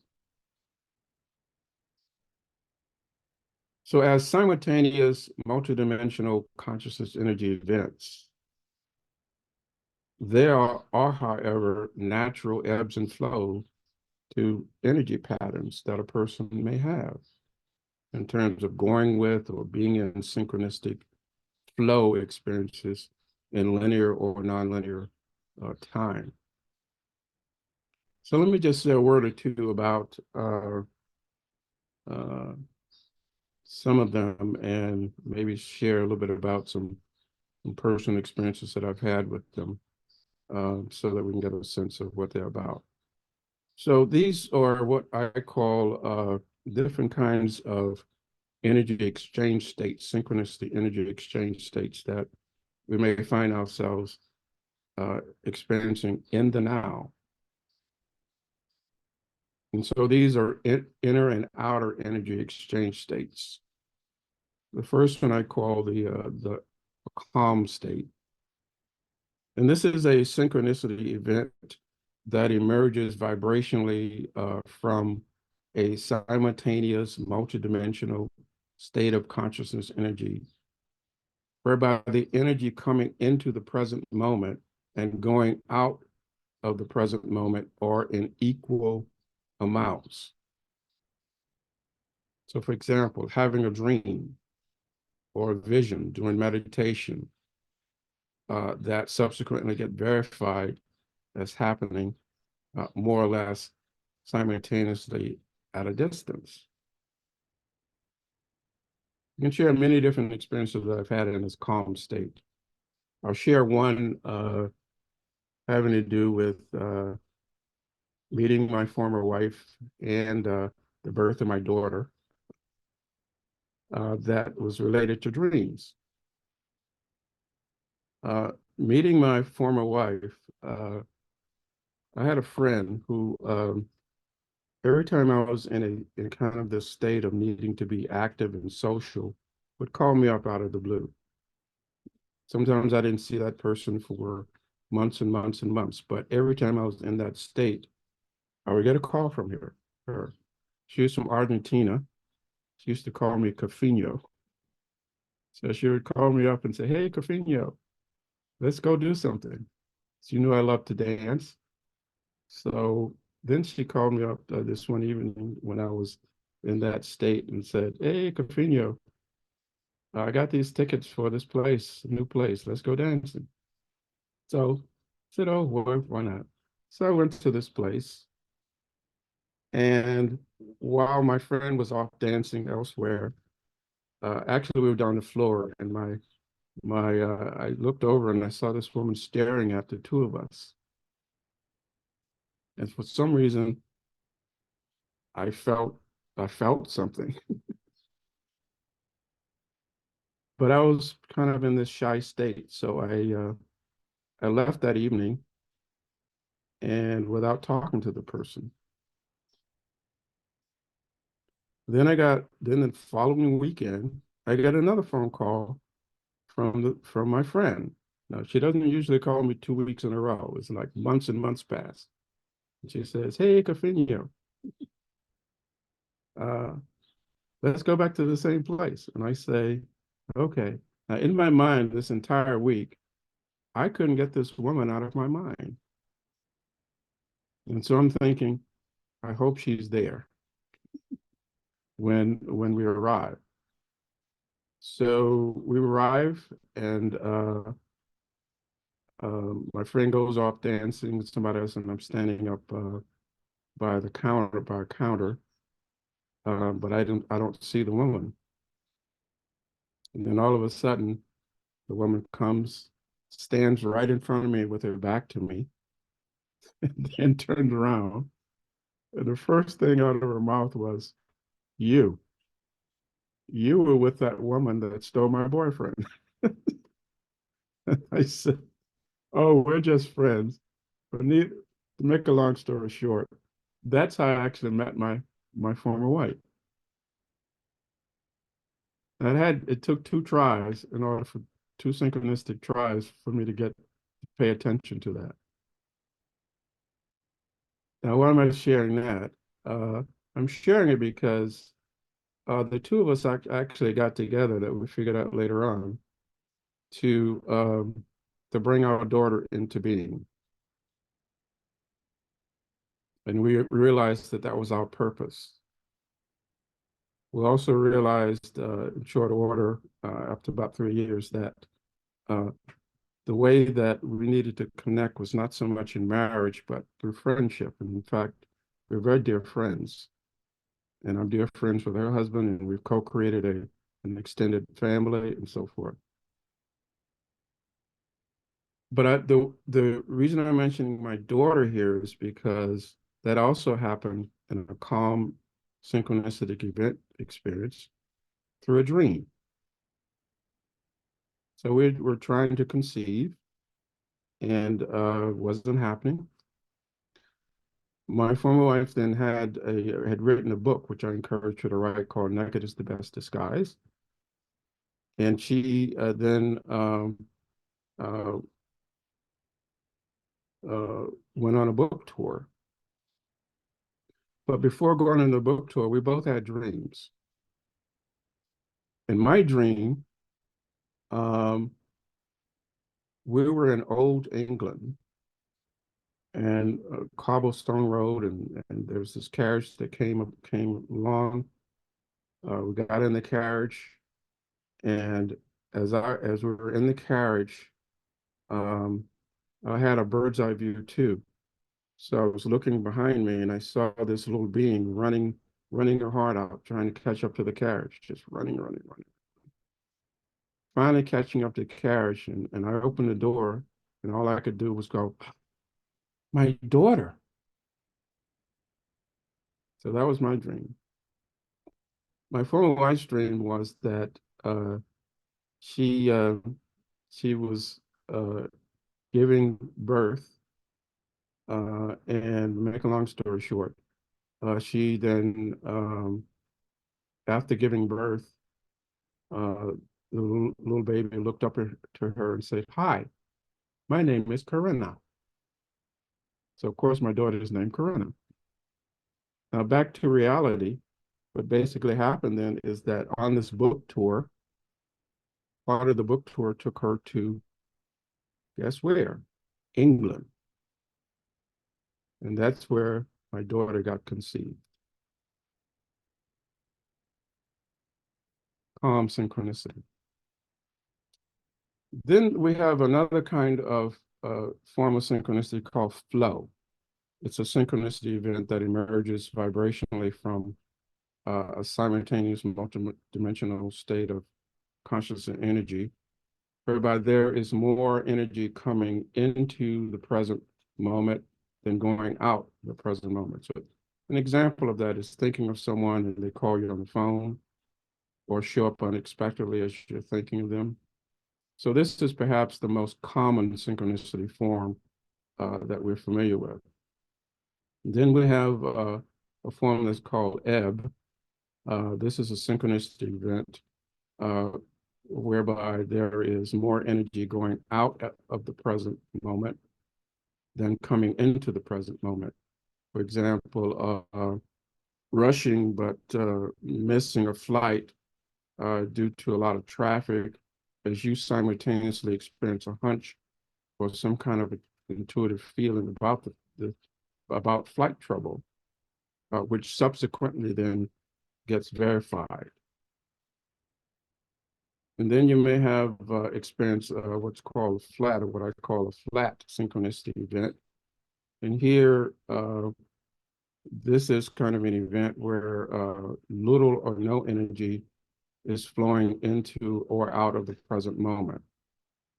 So as simultaneous multidimensional consciousness energy events, there are, however, natural ebbs and flows to energy patterns that a person may have in terms of going with or being in synchronistic flow experiences in linear or nonlinear time. So let me just say a word or two about some of them, and maybe share a little bit about some personal experiences that I've had with them, so that we can get a sense of what they're about. So these are what I call different kinds of energy exchange states, synchronicity energy exchange states that we may find ourselves experiencing in the now. And so these are inner and outer energy exchange states. The first one I call the calm state. And this is a synchronicity event that emerges vibrationally from a simultaneous multidimensional state of consciousness energy, whereby the energy coming into the present moment and going out of the present moment are in equal amounts. So for example, having a dream or a vision during meditation that subsequently get verified as happening more or less simultaneously at a distance. You can share many different experiences that I've had in this calm state. I'll share one having to do with meeting my former wife and the birth of my daughter that was related to dreams. Meeting my former wife, I had a friend who every time I was in kind of this state of needing to be active and social, would call me up out of the blue. Sometimes I didn't see that person for months and months and months, but every time I was in that state, I would get a call from her. She was from Argentina. She used to call me Cafino. So she would call me up and say, "Hey, Cafino, let's go do something." She knew I loved to dance. So then she called me up this one evening when I was in that state and said, "Hey, Cafino, I got these tickets for this place, new place. Let's go dancing." So I said, "Oh, well, why not?" So I went to this place. And while my friend was off dancing elsewhere, actually we were down the floor, and I looked over and I saw this woman staring at the two of us. And for some reason, I felt something. But I was kind of in this shy state. So I left that evening and without talking to the person. Then the following weekend, I got another phone call from my friend. Now, she doesn't usually call me 2 weeks in a row. It's like months and months pass. And she says, "Hey, Cafino, let's go back to the same place." And I say, "Okay." Now, in my mind, this entire week, I couldn't get this woman out of my mind. And so I'm thinking, I hope she's there when we arrive. So we arrive, and my friend goes off dancing with somebody else, and I'm standing up by a counter, but I don't see the woman. And then all of a sudden, the woman comes, stands right in front of me with her back to me, and then turned around. And the first thing out of her mouth was, "You were with that woman that stole my boyfriend." I said, "Oh, we're just friends." But to make a long story short, that's how I actually met my former wife. And it took two tries in order for two synchronistic tries for me to pay attention to that. Now, why am I sharing that? I'm sharing it because the two of us actually got together, that we figured out later on, to bring our daughter into being. And we realized that was our purpose. We also realized in short order, after about 3 years, that the way that we needed to connect was not so much in marriage, but through friendship. And in fact, we're very dear friends. And I'm dear friends with her husband, and we've co-created an extended family and so forth. But the reason I'm mentioning my daughter here is because that also happened in a calm synchronistic event experience through a dream. So we're trying to conceive, and wasn't happening. My former wife then had written a book, which I encouraged her to write, called "Naked is the Best Disguise." And she then went on a book tour. But before going on the book tour, we both had dreams. In my dream, we were in Old England and cobblestone road, and there was this carriage that came along. We got in the carriage, and as we were in the carriage, I had a bird's eye view too. So I was looking behind me, and I saw this little being running her heart out, trying to catch up to the carriage, just running. Finally catching up to the carriage, and I opened the door, and all I could do was go, "My daughter." So that was my dream. My former wife's dream was that she was giving birth, and make a long story short, she then, after giving birth, the little baby looked up to her and said, "Hi, my name is Corinna." So of course my daughter is named Corinna. Now back to reality, what basically happened then is that on this book tour, part of the book tour took her to, guess where? England. And that's where my daughter got conceived. Calm synchronicity. Then we have another kind of form of synchronicity called flow. It's a synchronicity event that emerges vibrationally from a simultaneous multidimensional state of consciousness and energy, whereby there is more energy coming into the present moment than going out the present moment. So an example of that is thinking of someone and they call you on the phone or show up unexpectedly as you're thinking of them. So this is perhaps the most common synchronicity form that we're familiar with. Then we have a form that's called ebb. This is a synchronicity event whereby there is more energy going out of the present moment than coming into the present moment. For example, rushing but missing a flight due to a lot of traffic, as you simultaneously experience a hunch or some kind of intuitive feeling about flight trouble, which subsequently then gets verified. And then you may have experienced what's called a flat, or what I call a flat synchronicity event. And here, this is kind of an event where little or no energy is flowing into or out of the present moment.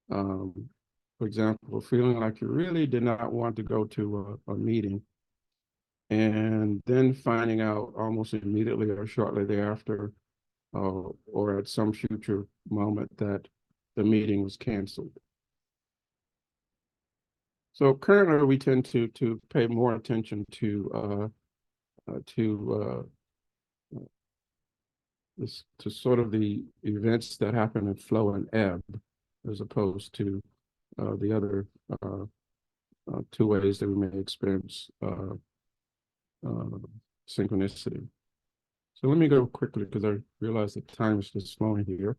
For example, feeling like you really did not want to go to a meeting, and then finding out almost immediately or shortly thereafter, or at some future moment, that the meeting was canceled. So currently, we tend to pay more attention to sort of the events that happen in flow and ebb, as opposed to the other two ways that we may experience synchronicity. So let me go quickly because I realize that time is just flowing here.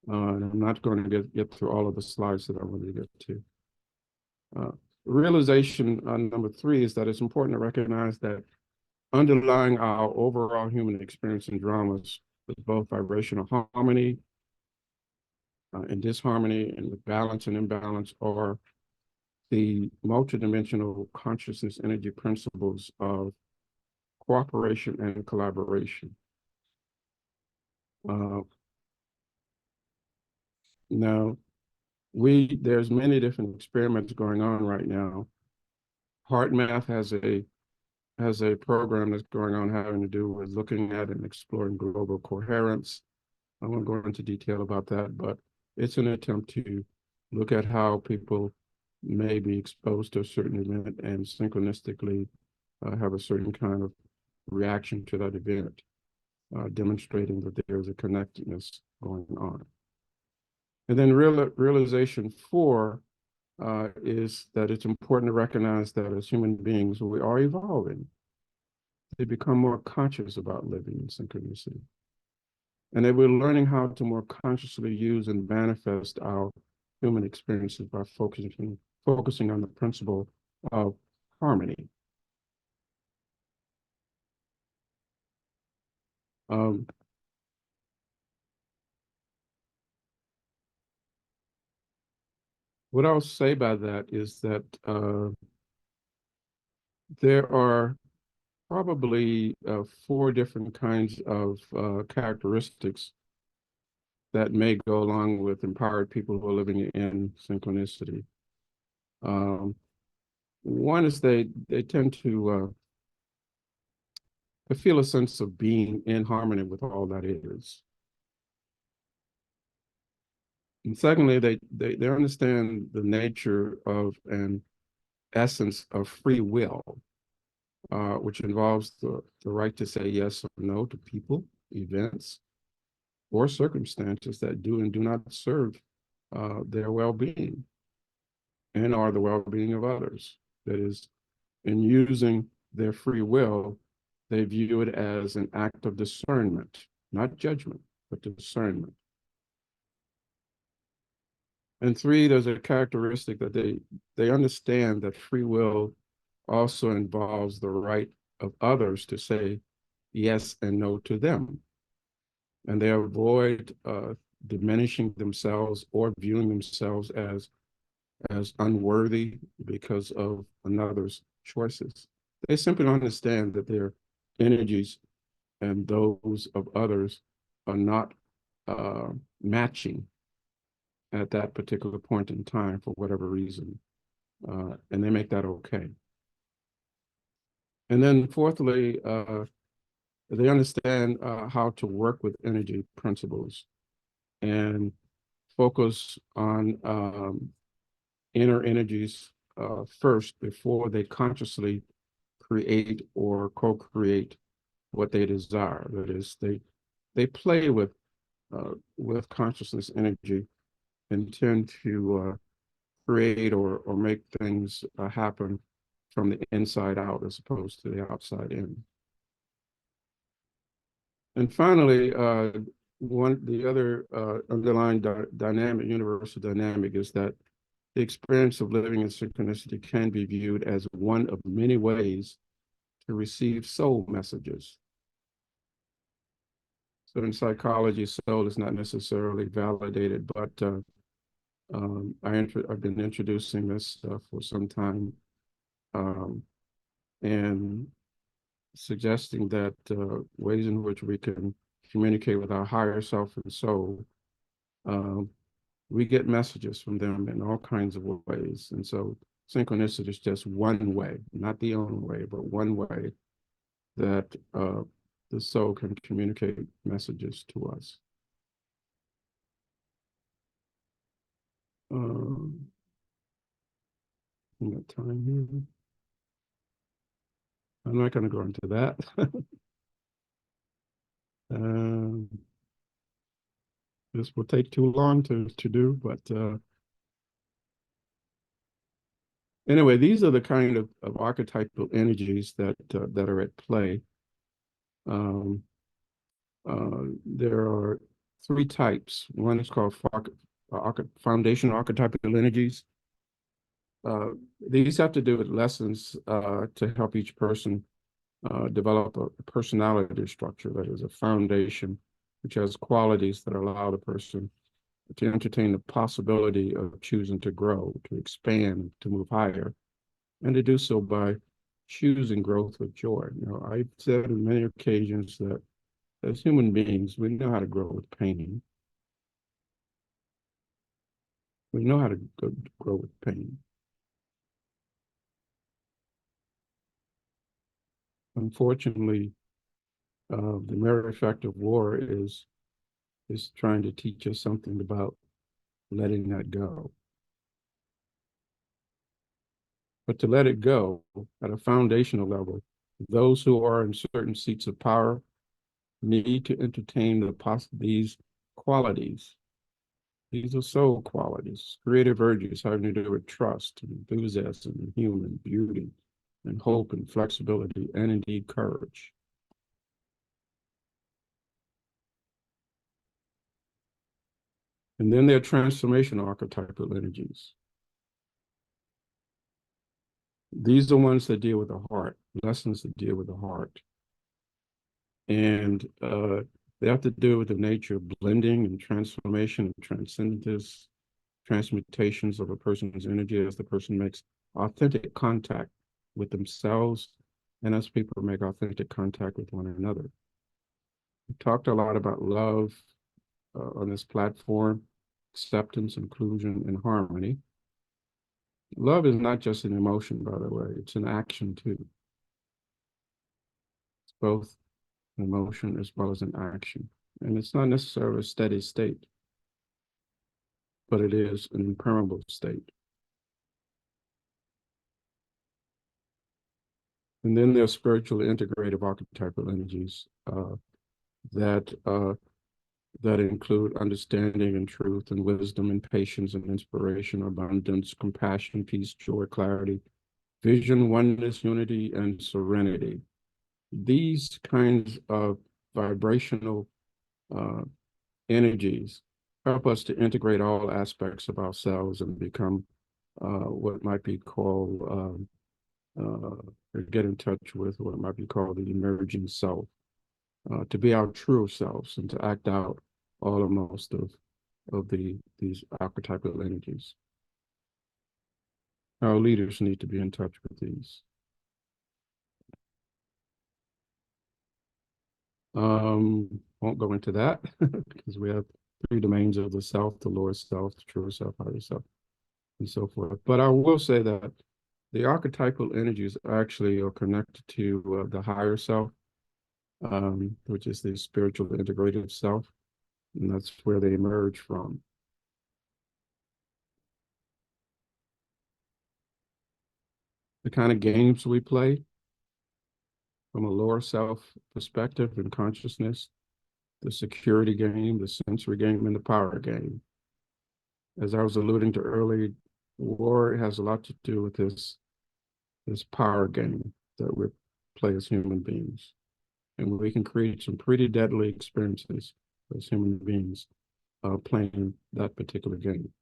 And I'm not going to get through all of the slides that I wanted to get to. Realization number 3 is that it's important to recognize that underlying our overall human experience and dramas with both vibrational harmony and disharmony, and with balance and imbalance, are the multidimensional consciousness energy principles of cooperation and collaboration. Now, there's many different experiments going on right now. HeartMath has a program that's going on having to do with looking at and exploring global coherence. I won't go into detail about that, but it's an attempt to look at how people may be exposed to a certain event and synchronistically have a certain kind of reaction to that event, demonstrating that there's a connectedness going on. And then realization 4 is that it's important to recognize that as human beings, we are evolving. They become more conscious about living in synchronicity. And that we're learning how to more consciously use and manifest our human experiences by focusing on the principle of harmony. What I'll say by that is that there are probably 4 different kinds of characteristics that may go along with empowered people who are living in synchronicity. One is they tend to feel a sense of being in harmony with all that is. And secondly, they understand the nature of an essence of free will, which involves the right to say yes or no to people, events, or circumstances that do and do not serve their well-being and or the well-being of others. That is, in using their free will, they view it as an act of discernment, not judgment, but discernment. And 3, there's a characteristic that they understand that free will also involves the right of others to say yes and no to them. And they avoid diminishing themselves or viewing themselves as unworthy because of another's choices. They simply understand that their energies and those of others are not matching at that particular point in time for whatever reason. And they make that okay. And then fourthly, they understand how to work with energy principles and focus on inner energies first before they consciously create or co-create what they desire. That is, they play with consciousness energy and tend to create or make things happen from the inside out as opposed to the outside in. And finally, the other underlying dynamic, universal dynamic is that the experience of living in synchronicity can be viewed as one of many ways to receive soul messages. So in psychology, soul is not necessarily validated, but I've been introducing this for some time and suggesting that ways in which we can communicate with our higher self and soul, we get messages from them in all kinds of ways. And so synchronicity is just one way, not the only way, but one way that the soul can communicate messages to us. We got time here. I'm not going to go into that. This will take too long to do, but anyway, these are the kind of archetypal energies that are at play. There are 3 types. One is called foundational archetypal energies. These have to do with lessons to help each person develop a personality structure that is a foundation, which has qualities that allow the person to entertain the possibility of choosing to grow, to expand, to move higher, and to do so by choosing growth with joy. You know, I've said on many occasions that as human beings, we know how to grow with pain. We know how to grow with pain. Unfortunately, the mirror effect of war is trying to teach us something about letting that go. But to let it go at a foundational level, those who are in certain seats of power need to entertain these qualities These are soul qualities, creative urges having to do with trust and enthusiasm and human beauty and hope and flexibility and indeed courage. And then there are transformational archetypal energies. These are ones that deal with the heart, lessons that deal with the heart. And they have to do with the nature of blending and transformation and transcendence, transmutations of a person's energy as the person makes authentic contact with themselves and as people make authentic contact with one another. We talked a lot about love on this platform, acceptance, inclusion, and harmony. Love is not just an emotion, by the way, it's an action too. It's both an emotion as well as an action. And it's not necessarily a steady state, but it is an impermeable state. And then there's spiritually integrative archetypal energies that include understanding and truth and wisdom and patience and inspiration, abundance, compassion, peace, joy, clarity, vision, oneness, unity, and serenity. These kinds of vibrational energies help us to integrate all aspects of ourselves and become what might be called, or get in touch with what might be called the emerging self, to be our true selves and to act out all or most of these archetypal energies. Our leaders need to be in touch with these. Won't go into that because we have 3 domains of the self, the lower self, the truer self, higher self, and so forth. But I will say that the archetypal energies actually are connected to the higher self, which is the spiritual integrative self, and that's where they emerge from. The kind of games we play from a lower self perspective and consciousness, the security game, the sensory game, and the power game. As I was alluding to earlier, war has a lot to do with this power game that we play as human beings. And we can create some pretty deadly experiences as human beings playing that particular game.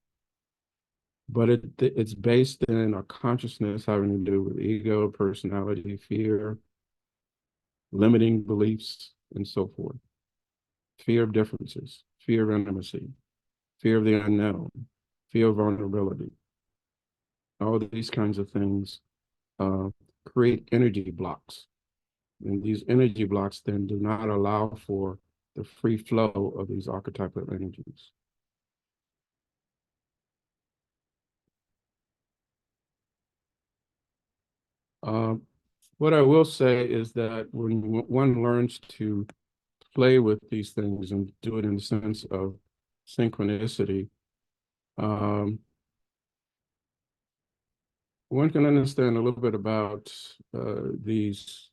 But it's based in a consciousness having to do with ego, personality, fear, limiting beliefs, and so forth. Fear of differences, fear of intimacy, fear of the unknown, fear of vulnerability. All of these kinds of things create energy blocks. And these energy blocks then do not allow for the free flow of these archetypal energies. What I will say is that when one learns to play with these things and do it in the sense of synchronicity, one can understand a little bit about these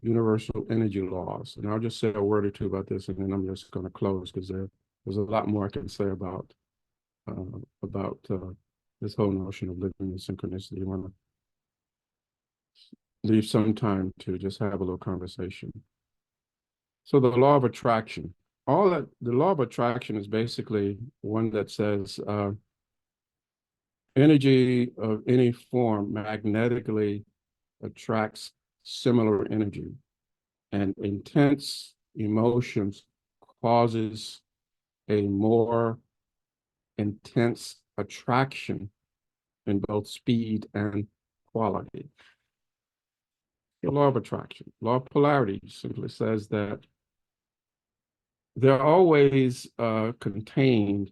universal energy laws. And I'll just say a word or two about this, and then I'm just going to close because there's a lot more I can say about this whole notion of living in synchronicity. I want to leave some time to just have a little conversation. So the law of attraction. The law of attraction is basically one that says energy of any form magnetically attracts similar energy, and intense emotions causes a more intense attraction in both speed and quality. The law of attraction. Law of polarity simply says that there always contained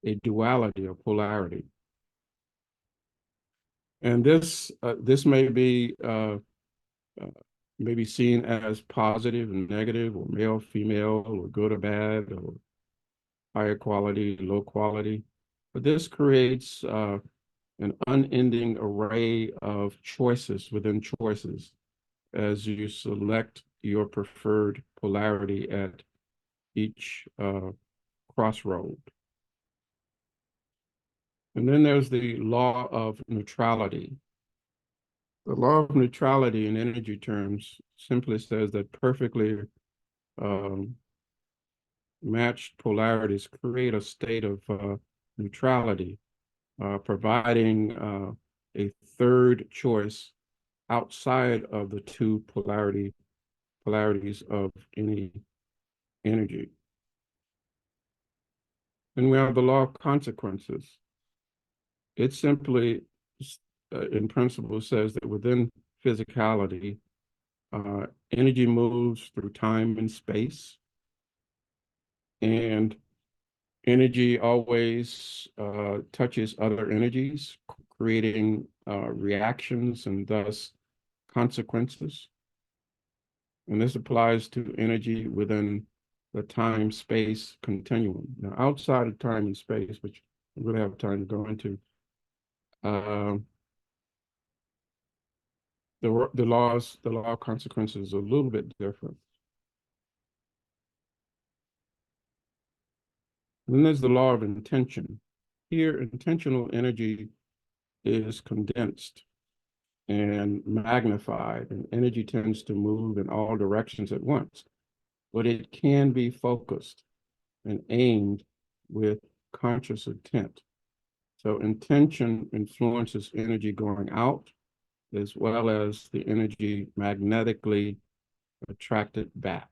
a duality or polarity. And this may be seen as positive and negative, or male, female, or good or bad, or higher quality, low quality. But this creates an unending array of choices within choices as you select your preferred polarity at each crossroad. And then there's the law of neutrality. The law of neutrality in energy terms simply says that perfectly matched polarities create a state of neutrality, providing a third choice outside of the two polarities of any energy. And we have the law of consequences. It simply, in principle, says that within physicality, energy moves through time and space, and energy always touches other energies, creating reactions and thus consequences. And this applies to energy within the time-space continuum. Now, outside of time and space, which we really have time to go into, the law of consequences is a little bit different. And then there's the law of intention. Here, intentional energy is condensed and magnified, and energy tends to move in all directions at once, but it can be focused and aimed with conscious intent. So intention influences energy going out, as well as the energy magnetically attracted back.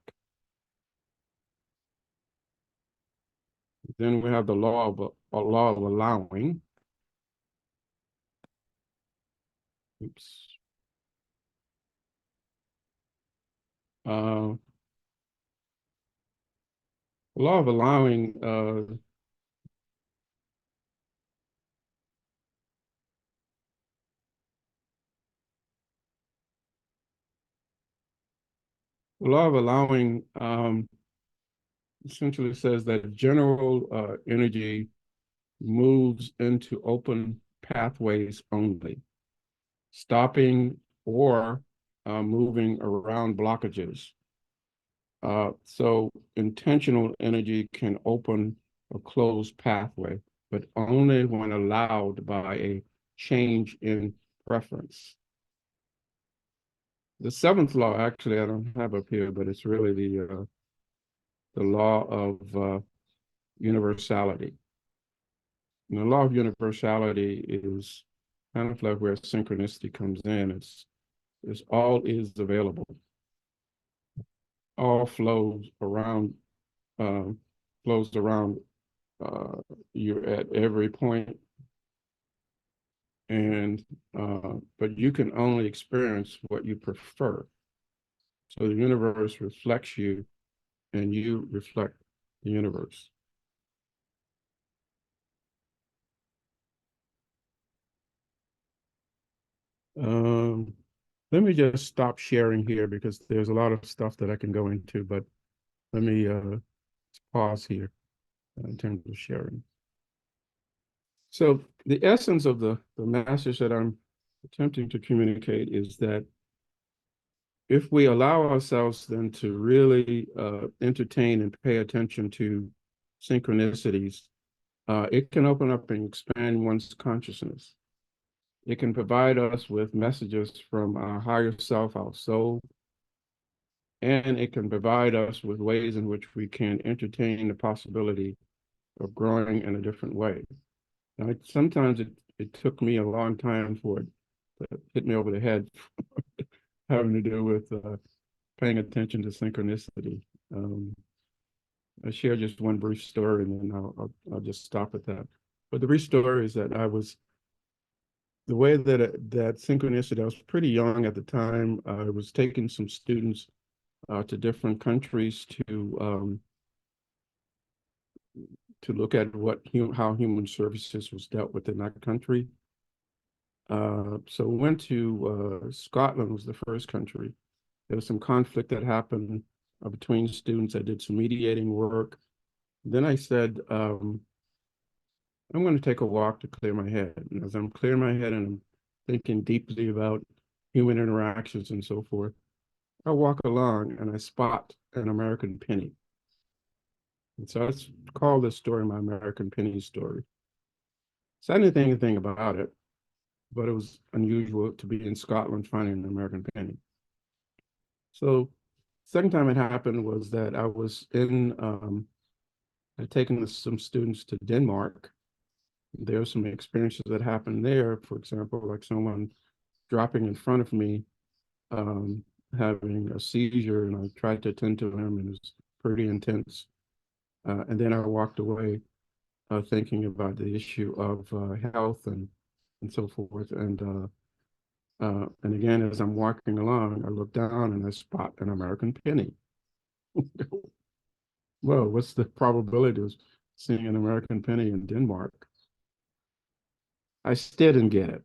Then we have the law of allowing. Oops. The law of allowing the law of allowing essentially says that general energy moves into open pathways only, stopping or moving around blockages. So intentional energy can open a closed pathway, but only when allowed by a change in preference. The seventh law, actually, I don't have up here, but it's really the law of universality. And the law of universality is kind of like where synchronicity comes in. It's all is available. All flows around you at every point. And but you can only experience what you prefer. So the universe reflects you and you reflect the universe. Let me just stop sharing here because there's a lot of stuff that I can go into, but let me pause here in terms of sharing. So the essence of the message that I'm attempting to communicate is that if we allow ourselves then to really entertain and pay attention to synchronicities, it can open up and expand one's consciousness. It can provide us with messages from our higher self, our soul, and it can provide us with ways in which we can entertain the possibility of growing in a different way. Now, sometimes it took me a long time for it to hit me over the head, having to do with paying attention to synchronicity. I share just one brief story, and then I'll just stop at that. But the brief story is that the way that synchronicity, I was pretty young at the time. I was taking some students to different countries to look at how human services was dealt with in that country. So we went to Scotland was the first country. There was some conflict that happened between students. I did some mediating work. Then I said, I'm going to take a walk to clear my head. And as I'm clearing my head and I'm thinking deeply about human interactions and so forth, I walk along and I spot an American penny. And so I call this story my American penny story. So I didn't think anything about it, but it was unusual to be in Scotland finding an American penny. So second time it happened was that I was I'd taken some students to Denmark. There were some experiences that happened there, for example, like someone dropping in front of me, having a seizure, and I tried to attend to him, and it was pretty intense. And then I walked away thinking about the issue of health and so forth. And again, as I'm walking along, I look down and I spot an American penny. Whoa, what's the probability of seeing an American penny in Denmark? I still didn't get it.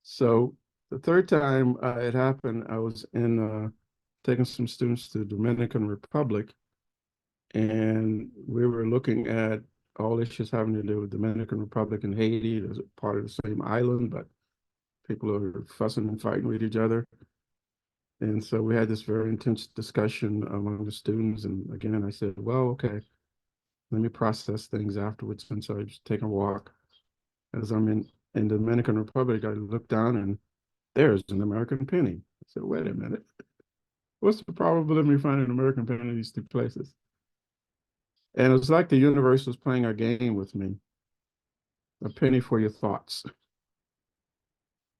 So the third time it happened, I was in taking some students to the Dominican Republic, and we were looking at all issues having to do with Dominican Republic and Haiti. There's a part of the same island, but people are fussing and fighting with each other. And so we had this very intense discussion among the students. And again, I said, well, okay, let me process things afterwards. And so I just take a walk. As I'm in the Dominican Republic, I look down and there's an American penny. I said, wait a minute. What's the probability of me finding an American penny in these two places? And it was like the universe was playing a game with me. A penny for your thoughts.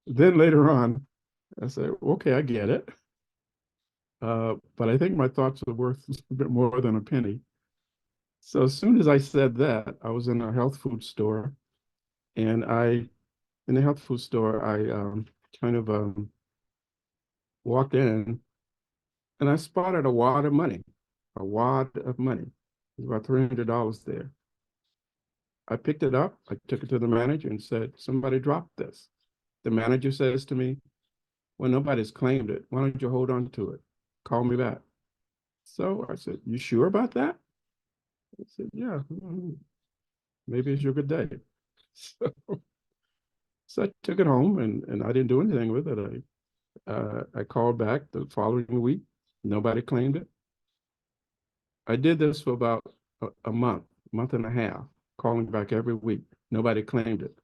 Then later on, I said, okay, I get it. But I think my thoughts are worth a bit more than a penny. So as soon as I said that, I was in a health food store, and in the health food store, I kind of walked in, and I spotted a wad of money, about $300 there. I picked it up, I took it to the manager and said, somebody dropped this. The manager says to me, well, nobody's claimed it. Why don't you hold on to it? Call me back. So I said, you sure about that? I said, yeah, maybe it's your good day. So I took it home and I didn't do anything with it. I called back the following week. Nobody claimed it. I did this for about a month and a half, calling back every week. Nobody claimed it.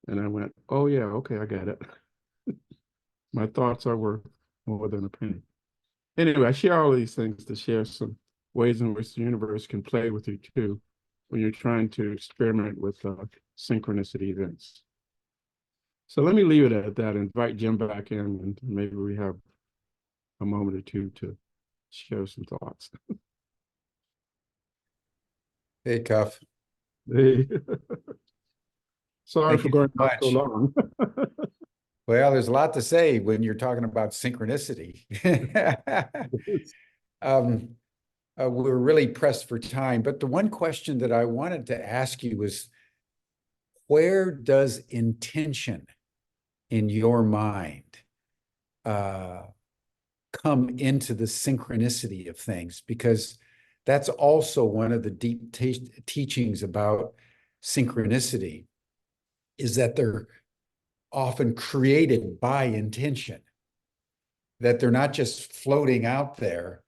And I went, oh yeah, okay, I got it. My thoughts are worth more than a penny. Anyway, I share all these things to share some ways in which the universe can play with you too when you're trying to experiment with synchronicity events. So let me leave it at that, invite Jim back in, and maybe we have a moment or two to share some thoughts. Hey, Cuff. Hey. Sorry Thank for you going so on so much. long. Well, there's a lot to say when you're talking about synchronicity. We're really pressed for time, but the one question that I wanted to ask you was, where does intention in your mind come into the synchronicity of things? Because that's also one of the deep teachings about synchronicity, is that they're often created by intention, that they're not just floating out there.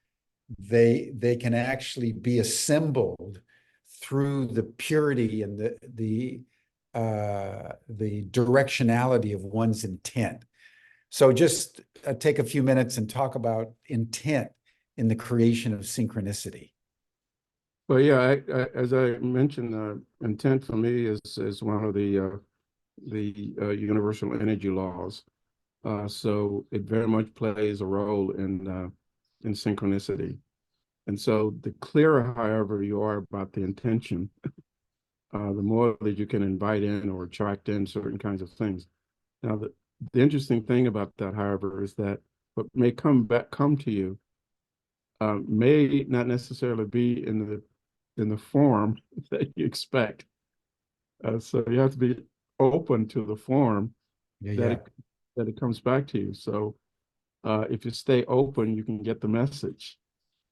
They can actually be assembled through the purity and the directionality of one's intent. So just take a few minutes and talk about intent in the creation of synchronicity. Well, yeah, as I mentioned, intent for me is one of the universal energy laws. So it very much plays a role in synchronicity. And so the clearer, however, you are about the intention, the more that you can invite in or attract in certain kinds of things. Now, the interesting thing about that, however, is that what may come to you may not necessarily be in the form that you expect. So you have to be open to the form that it comes back to you. So if you stay open, you can get the message.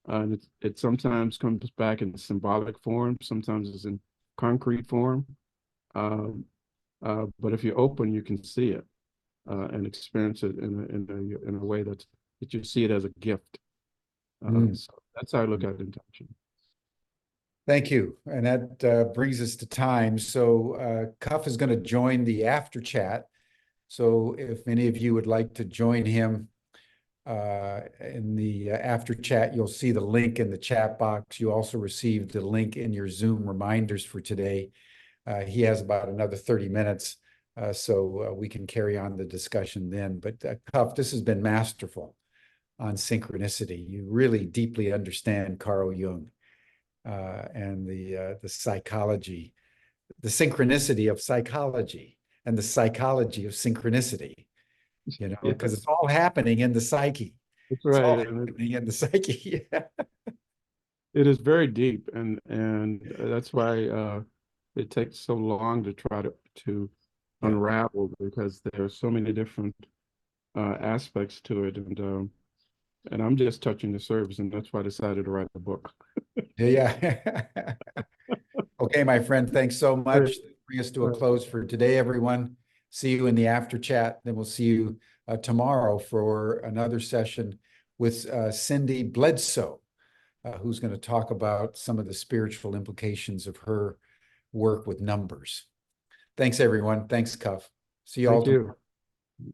And it sometimes comes back in symbolic form, sometimes it's in concrete form. But if you're open, you can see it and experience it in a way that you see it as a gift. So that's how I look at intention. Thank you. And that brings us to time. So Cuff is going to join the after chat. So if any of you would like to join him in the after chat, you'll see the link in the chat box. You also received the link in your Zoom reminders for today. He has about another 30 minutes, so we can carry on the discussion then. But Cuff, this has been masterful on synchronicity. You really deeply understand Carl Jung and the psychology, the synchronicity of psychology and the psychology of synchronicity, you know, because Yes, it's all happening in the psyche. that's It's all right. And happening in the psyche. it is very deep, and that's why it takes so long to try to Yeah. unravel, because there are so many different aspects to it, and I'm just touching the surface, and that's why I decided to write a book. Yeah. Okay, my friend, thanks so much. Bring us to a Right. close for today, everyone. See you in the after chat. Then we'll see you tomorrow for another session with Cindy Bledsoe, who's going to talk about some of the spiritual implications of her work with numbers. Thanks, everyone. Thanks, Cuff. See you all Thank tomorrow. you.